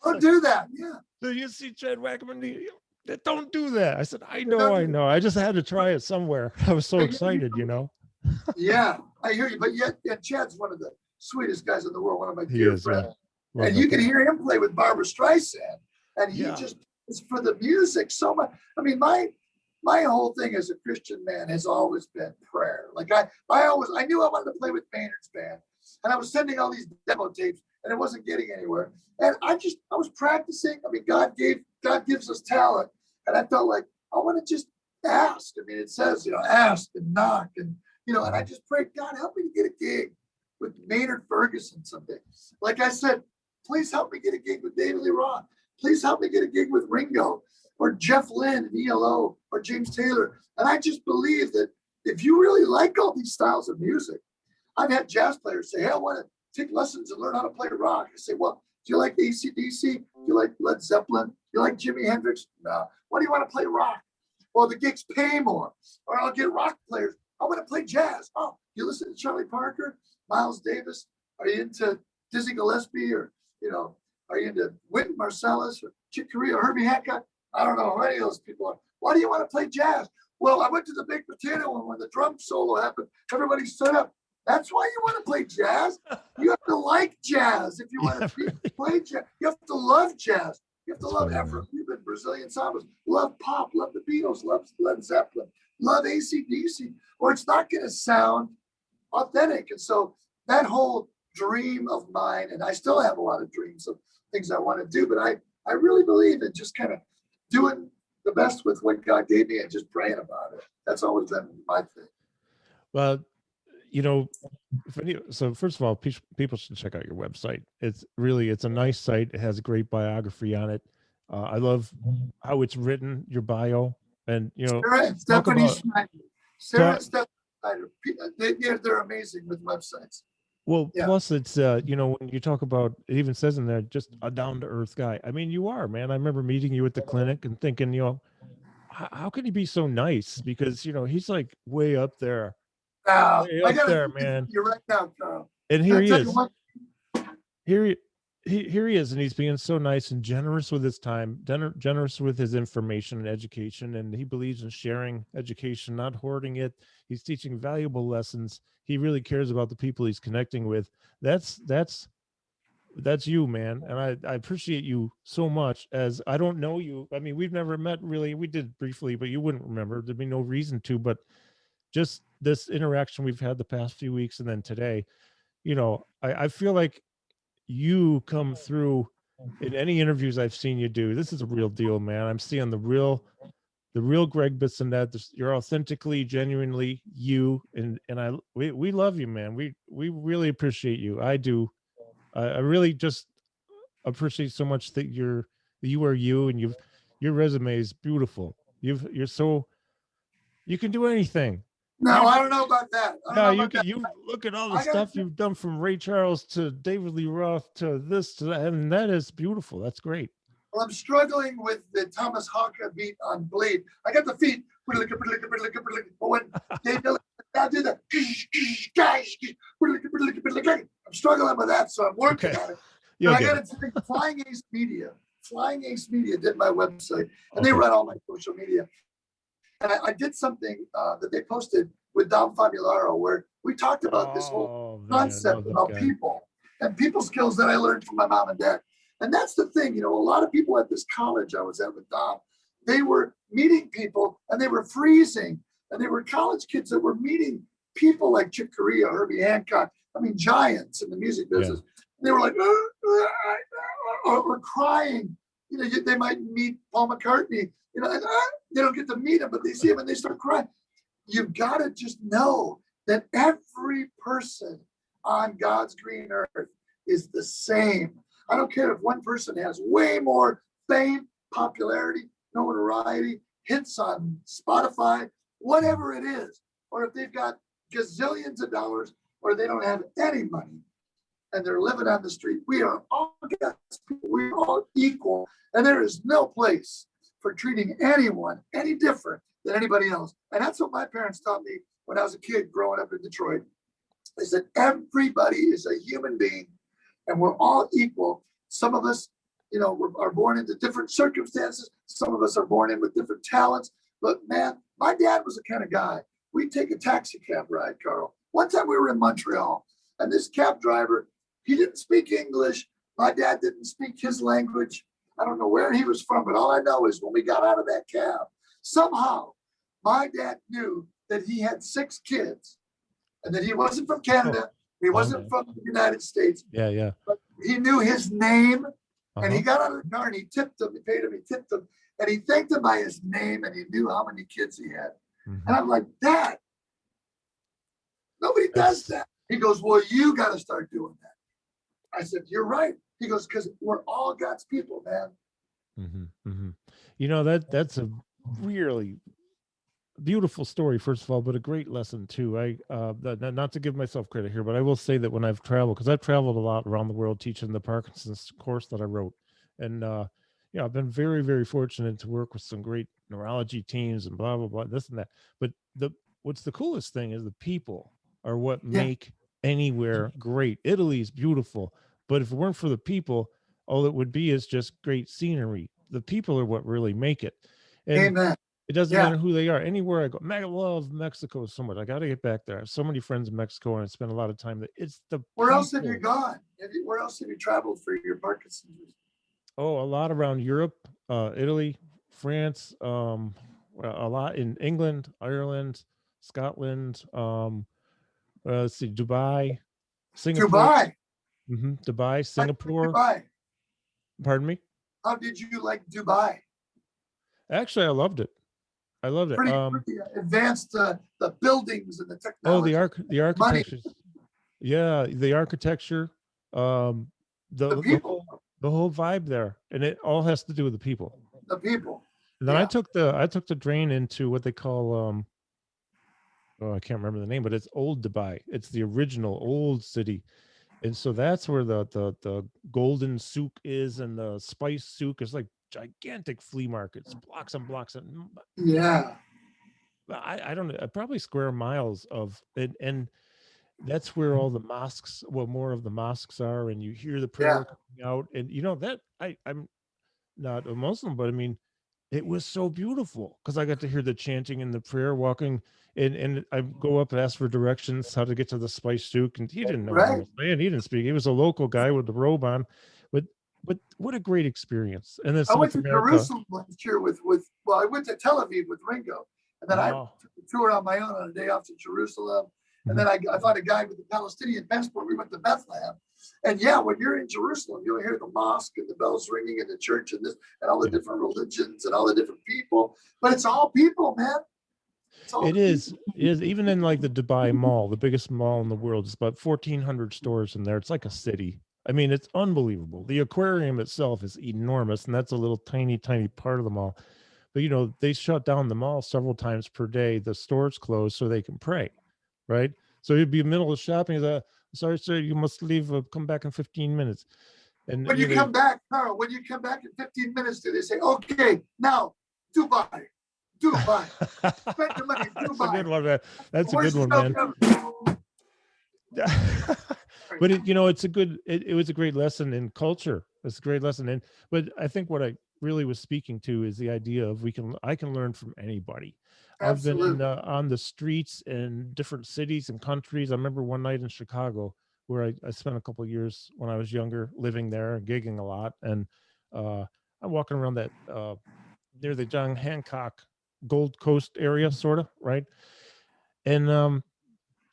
don't do that. Yeah. so you see Chad Wackerman, don't do that. I said, I Don't know. I just had to try it somewhere. I was so excited, you know. Yeah, I hear you. But yet Chad's one of the sweetest guys in the world, one of my He dear is, friends. yeah. And you can hear him play with Barbara Streisand. And he Yeah. just is for the music so much. I mean, my whole thing as a Christian man has always been prayer. Like I knew I wanted to play with Maynard's band. And I was sending all these demo tapes and it wasn't getting anywhere. And I was practicing. I mean, God gives us talent. And I felt like I want to just ask. I mean, it says, ask and knock and, and I just prayed, God, help me to get a gig with Maynard Ferguson someday. Like I said, please help me get a gig with David Lee Roth. Please help me get a gig with Ringo or Jeff Lynne and ELO or James Taylor. And I just believe that if you really like all these styles of music, I've had jazz players say, hey, I want to take lessons and learn how to play rock. I say, well, do you like AC/DC? Do you like Led Zeppelin? Do you like Jimi Hendrix? No. Why do you want to play rock? Well, the gigs pay more. Or I'll get rock players. I want to play jazz. Oh, you listen to Charlie Parker, Miles Davis? Are you into Dizzy Gillespie or, are you into Wynton Marsalis or Chick Corea or Herbie Hancock? I don't know who any of those people are. Why do you want to play jazz? Well, I went to the Big Potato and when the drum solo happened, everybody stood up. That's why you want to play jazz. You have to like jazz if you want to play jazz. You have to love jazz. You have to love Afro-Cuban, Brazilian sambas, love pop, love the Beatles, love Led Zeppelin, love AC/DC, or it's not going to sound authentic. And so that whole dream of mine, and I still have a lot of dreams of things I want to do, but I really believe in just kind of doing the best with what God gave me and just praying about it. That's always been my thing. Well, so first of all, people should check out your website. It's a nice site. It has a great biography on it. I love how it's written, your bio, and Sarah and Stephanie Schneider. Sarah and Stephanie Schneider. They're amazing with websites. Well, plus it's when you talk about, it even says in there, just a down to earth guy. I mean, you are, man. I remember meeting you at the clinic and thinking, how can he be so nice? Because he's like way up there. Way up there, man. You're right now, Carl. And here he is. Here he is, and he's being so nice and generous with his time, generous with his information and education, and he believes in sharing education, not hoarding it. He's teaching valuable lessons. He really cares about the people he's connecting with. That's you, man, and I appreciate you so much. As I don't know you, I mean, we've never met really. We did briefly, but you wouldn't remember. There'd be no reason to, but just this interaction we've had the past few weeks and then today, I feel like you come through in any interviews I've seen you do. This is a real deal, man. I'm seeing the real Gregg Bissonette. You're authentically, genuinely you, and we love you, man. We really appreciate you. I do. I really just appreciate so much that you are you, and your resume is beautiful. You can do anything. No, I don't know about that. You look at all the stuff you've done, from Ray Charles to David Lee Roth to this to that, and that is beautiful. That's great. Well, I'm struggling with the Thomas Hawker beat on Bleed. I got the feet. But when Dave Dillon, I do that. I'm struggling with that, so I'm working on it. But I got to take Flying Ace Media Flying Ace Media did my website, and they run all my social media. And I did something that they posted with Dom Famularo, where we talked about this whole concept about people and people skills that I learned from my mom and dad. And that's the thing, you know, a lot of people at this college I was at with Dom, they were meeting people and they were freezing. And they were college kids that were meeting people like Chick Corea, Herbie Hancock, I mean, giants in the music business. Yeah. They were like, or crying. You know, they might meet Paul McCartney, you know, and they don't get to meet him, but they see him and they start crying. You've got to just know that every person on God's green earth is the same. I don't care if one person has way more fame, popularity, notoriety, hits on Spotify, whatever it is, or if they've got gazillions of dollars or they don't have any money and they're living on the street. We are all God's people. We are all equal. And there is no place for treating anyone any different than anybody else. And that's what my parents taught me when I was a kid growing up in Detroit. They said, everybody is a human being and we're all equal. Some of us, you know, are born into different circumstances. Some of us are born in with different talents. But man, my dad was the kind of guy, we'd take a taxi cab ride, Carl. One time we were in Montreal and this cab driver, he didn't speak English. My dad didn't speak his language. I don't know where he was from, but all I know is when we got out of that cab, somehow my dad knew that he had 6 kids and that he wasn't from Canada. He wasn't from the United States. Yeah, yeah. But he knew his name and he got out of the car and he tipped him, he paid him, he tipped him, and he thanked him by his name and he knew how many kids he had. And I'm like, Dad, nobody does that. He goes, well, you got to start doing that. I said, you're right. He goes, because we're all God's people, man. You know, that's a really beautiful story, first of all, but a great lesson too. I not to give myself credit here, but I will say that when I've traveled, because I've traveled a lot around the world teaching the Parkinson's course that I wrote, and yeah, I've been very, very fortunate to work with some great neurology teams and blah blah blah, this and that. But what's the coolest thing is the people are what make anywhere great. Italy's beautiful, but if it weren't for the people, all it would be is just great scenery. The people are what really make it. And Amen. It doesn't matter who they are. Anywhere I go, I love Mexico so much. I got to get back there. I have so many friends in Mexico, and I spend a lot of time there. It's the Where else have you gone? Where else have you traveled for your Parkinson's? Oh, a lot around Europe, Italy, France, a lot in England, Ireland, Scotland. Let's see, Dubai, Singapore. Dubai, Singapore. Dubai. Pardon me? How did you like Dubai? Actually, I loved it. I loved it. Pretty advanced, the buildings and the technology. Oh, the architecture. Yeah, the architecture, the people, the whole vibe there, and it all has to do with the people. The people. And then I took the train into what they call I can't remember the name, but it's Old Dubai. It's the original old city. And so that's where the golden souk is, and the spice souk is like gigantic flea markets, blocks and blocks. I don't know, probably square miles of it. And that's where all the mosques, more of the mosques are. And you hear the prayer coming out. And you know that I'm not a Muslim, but I mean, it was so beautiful because I got to hear the chanting and the prayer walking. And I go up and ask for directions how to get to the spice souk, and he didn't know what I was saying. He didn't speak. He was a local guy with the robe on, but what a great experience. And then I went to Jerusalem last year I went to Tel Aviv with Ringo, and then I took a tour on my own on a day off to Jerusalem, and then I found a guy with a Palestinian passport. We went to Bethlehem, and when you're in Jerusalem, you'll hear the mosque and the bells ringing in the church and all the different religions and all the different people, but it's all people, man. It is even in like the Dubai Mall, the biggest mall in the world. It's about 1,400 stores in there. It's like a city. I mean, it's unbelievable. The aquarium itself is enormous, and that's a little tiny part of the mall. But you know, they shut down the mall several times per day. The stores close so they can pray, right? So you'd be in the middle of shopping. Sorry, sir, you must leave. Come back in 15 minutes. And when you come back, Carl, when you come back in 15 minutes, do they say, okay, now Dubai? Spend your money. That's a good one, man. That's a good one, man. But it was a great lesson in culture. That's a great lesson. And but I think what I really was speaking to is the idea of I can learn from anybody. I've been in Absolutely. on the streets in different cities and countries. I remember one night in Chicago where I spent a couple of years when I was younger living there and gigging a lot. And uh, I'm walking around that near the John Hancock Gold Coast area, sort of, right? And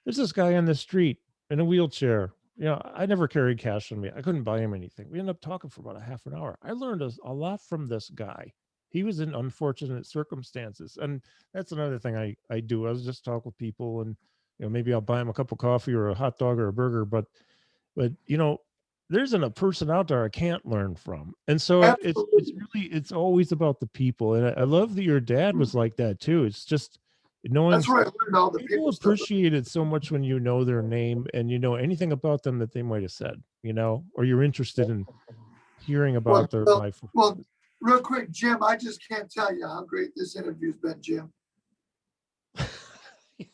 there's this guy on the street in a wheelchair. You know, I never carried cash on me. I couldn't buy him anything. We ended up talking for about a half an hour. I learned a lot from this guy. He was in unfortunate circumstances. And that's another thing I do. I was just talk with people and, you know, maybe I'll buy him a cup of coffee or a hot dog or a burger, but you know, there isn't a person out there I can't learn from. And so it's Absolutely. really, it's always about the people. And I love that your dad was like that too. It's just knowing That's where I learned all the people people stuff. appreciate it so much when you know their name and you know anything about them that they might have said, you know, or you're interested in hearing Well, about their well, life. well, real quick, Jim, I just can't tell you how great this interview's been, Jim. Yeah,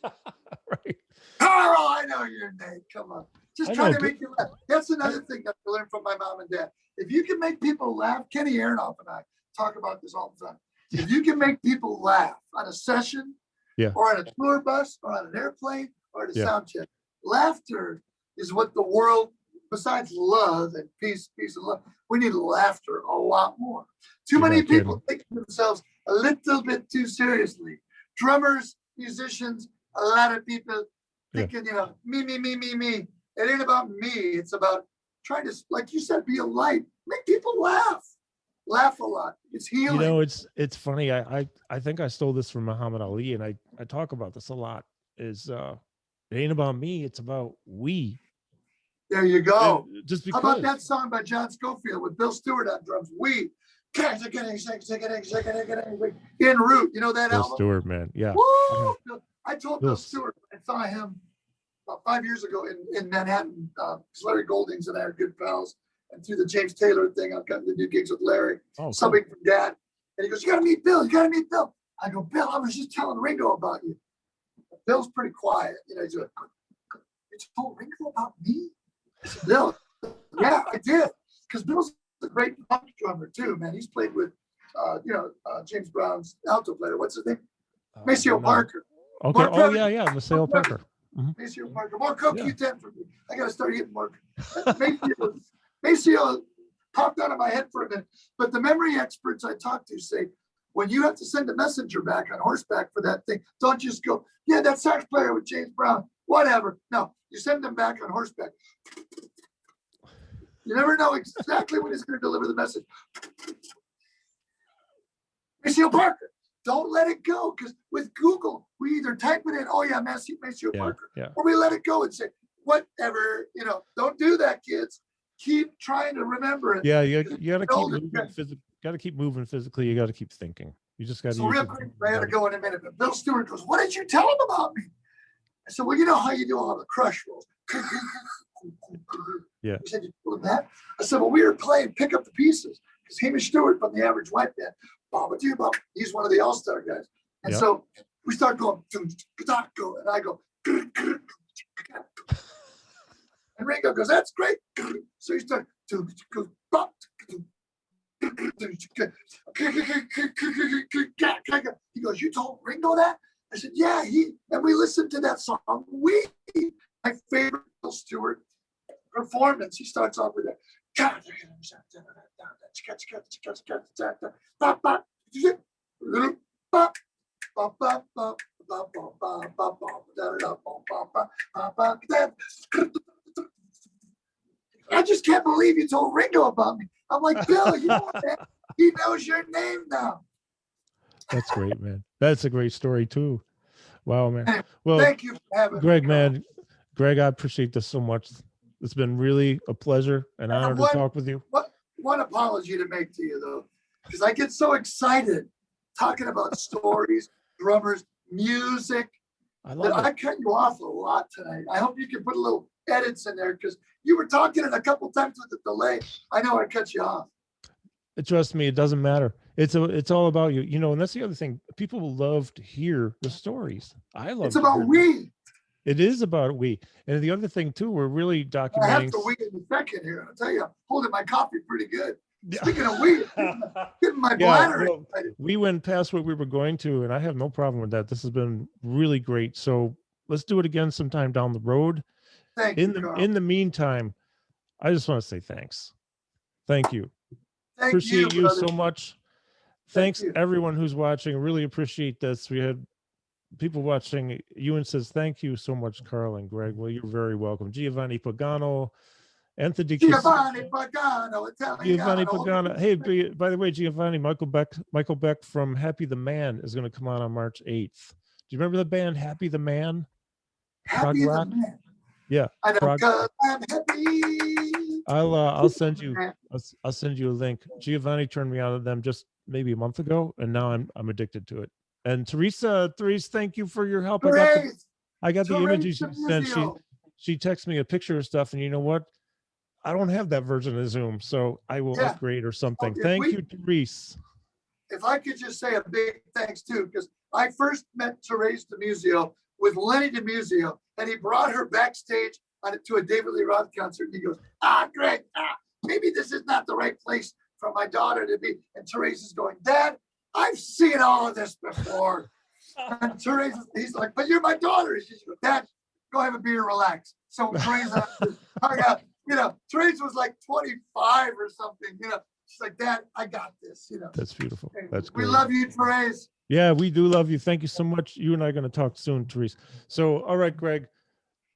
right. Carl, I know your name. Come on. Just I trying know. to make you laugh. That's another thing that I learned from my mom and dad. If you can make people laugh, Kenny Aronoff and I talk about this all the time. If you can make people laugh on a session Yeah. or on a tour bus or on an airplane or at a Yeah. sound check, laughter is what the world, besides love and peace and love, we need laughter a lot more. Too You're many not kidding. people take themselves a little bit too seriously. Drummers, musicians, a lot of people Yeah. thinking, you know, me. It ain't about me. It's about trying to, like you said, be a light, make people laugh a lot. It's healing. You know, it's funny. I think I stole this from Muhammad Ali, and I talk about this a lot. Is it ain't about me, it's about we. There you go. Just How about because. that song by John Scofield with Bill Stewart on drums? We en route. You know that Bill album? Stewart, man. Yeah. Woo! I told Bill Bill Stewart I saw him about 5 years ago in Manhattan. Larry Goldings and I are good pals. And through the James Taylor thing, I've gotten to do gigs with Larry, Oh, cool. subbing for Dad. And he goes, "You got to meet Bill. You got to meet Bill." I go, "Bill, I was just telling Ringo about you." Bill's pretty quiet. You know, he's like, "You told Ringo about me?" I said, "Bill, yeah, I did." Because Bill's a great punk drummer too, man. He's played with, James Brown's alto player. What's his name? Maceo No. Parker. Okay. Mark Oh Parker. yeah, Maceo Parker. Maceo Parker. More Coke Yeah. Q10 for me. I got to start hitting more. Maceo popped out of my head for a minute. But the memory experts I talk to say, when you have to send a messenger back on horseback for that thing, don't just go, "Yeah, that sax player with James Brown, whatever." No, you send them back on horseback. You never know exactly when he's going to deliver the message. Maceo Parker. Don't let it go, because with Google, we either type it in, "Oh yeah, Maceo Parker," Yeah. or we let it go and say, "Whatever." You know, don't do that, kids. Keep trying to remember it. Yeah, you got to keep Older, moving yeah. got to keep moving physically. You got to keep thinking. You just got to So use real your quick, brain. I got to go in a minute, but Bill Stewart goes, "What did you tell him about me?" I said, "Well, you know how you do all the crush rolls." Yeah. He said, "You told him that?" I said, "Well, we were playing Pick Up the Pieces," because Hamish Stewart from the Average White Band, he's one of the all-star guys. And Yeah. so we start going, and I go, and Ringo goes, "That's great." So he starts, he goes, "You told Ringo that?" I said, "Yeah, and we listened to that song. My favorite Bill Stewart performance. He starts off with that. "I just can't believe you told Ringo about me." I'm like, "Bill, you know what, man? He knows your name now." That's great, man. That's a great story too. Wow, man. Well, Thank you for having Greg, me, Carl. man, Greg, I appreciate this so much. It's been really a pleasure and honor to talk with you. One apology to make to you, though, because I get so excited talking about stories, drummers, music, I that love I it. cut you off a lot tonight. I hope you can put a little edits in there, because you were talking it a couple times with the delay. I know I cut you off. Trust me, it doesn't matter. It's all about you, you know. And that's the other thing. People love to hear the stories. I love It's to about hear them. we. It is about we. And the other thing too, we're really I have documenting. to wee in a second here. I'll tell you, I'm holding my coffee pretty good. Yeah. Speaking of wee, getting my Yeah, bladder well, excited. we went past what we were going to, and I have no problem with that. This has been really great. So let's do it again sometime down the road. Thank you, Carl. In the meantime, I just want to say thanks. Thank you. Thank Appreciate you brother. so much. Thank Thanks you. everyone who's watching. Really appreciate this. We had people watching. Ewan says, thank you so much, Carl and Greg. Well, you're very welcome. Giovanni Pagano, Anthony Giovanni Pagano, Giovanni Italiano. Pagano. Hey, by the way, Giovanni, Michael Beck from Happy the Man is going to come out on March 8th. Do you remember the band Happy the Man? Happy Prog rock? the man. Yeah. I know, because I'm happy. I'll send you I'll send you a link. Giovanni turned me on to them just maybe a month ago, and now I'm addicted to it. And Therese, thank you for your help. I got the images you sent. She texted me a picture of stuff, and you know what? I don't have that version of Zoom, so I will upgrade or something. Thank you, Therese. If I could just say a big thanks too, because I first met Therese DiMuzio with Lenny DiMuzio, and he brought her backstage to a David Lee Roth concert. And he goes, Greg, maybe this is not the right place for my daughter to be. And Therese is going, Dad, I've seen all of this before. And Therese, he's like, but you're my daughter. She's like, Dad, go have a beer, relax. So Therese hung out. Therese was like 25 or something. She's like, Dad, I got this. That's beautiful. That's great. We love you, Therese. Yeah, we do love you. Thank you so much. You and I are going to talk soon, Therese. So, all right, Greg.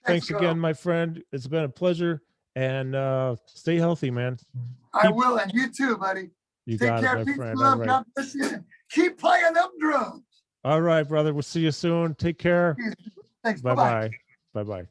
Thanks again, my friend. It's been a pleasure. And stay healthy, man. I will, and you too, buddy. You got it, my friend. Love, right. God bless you. Keep playing them drums. All right, brother. We'll see you soon. Take care. Thanks. Bye-bye. Bye-bye.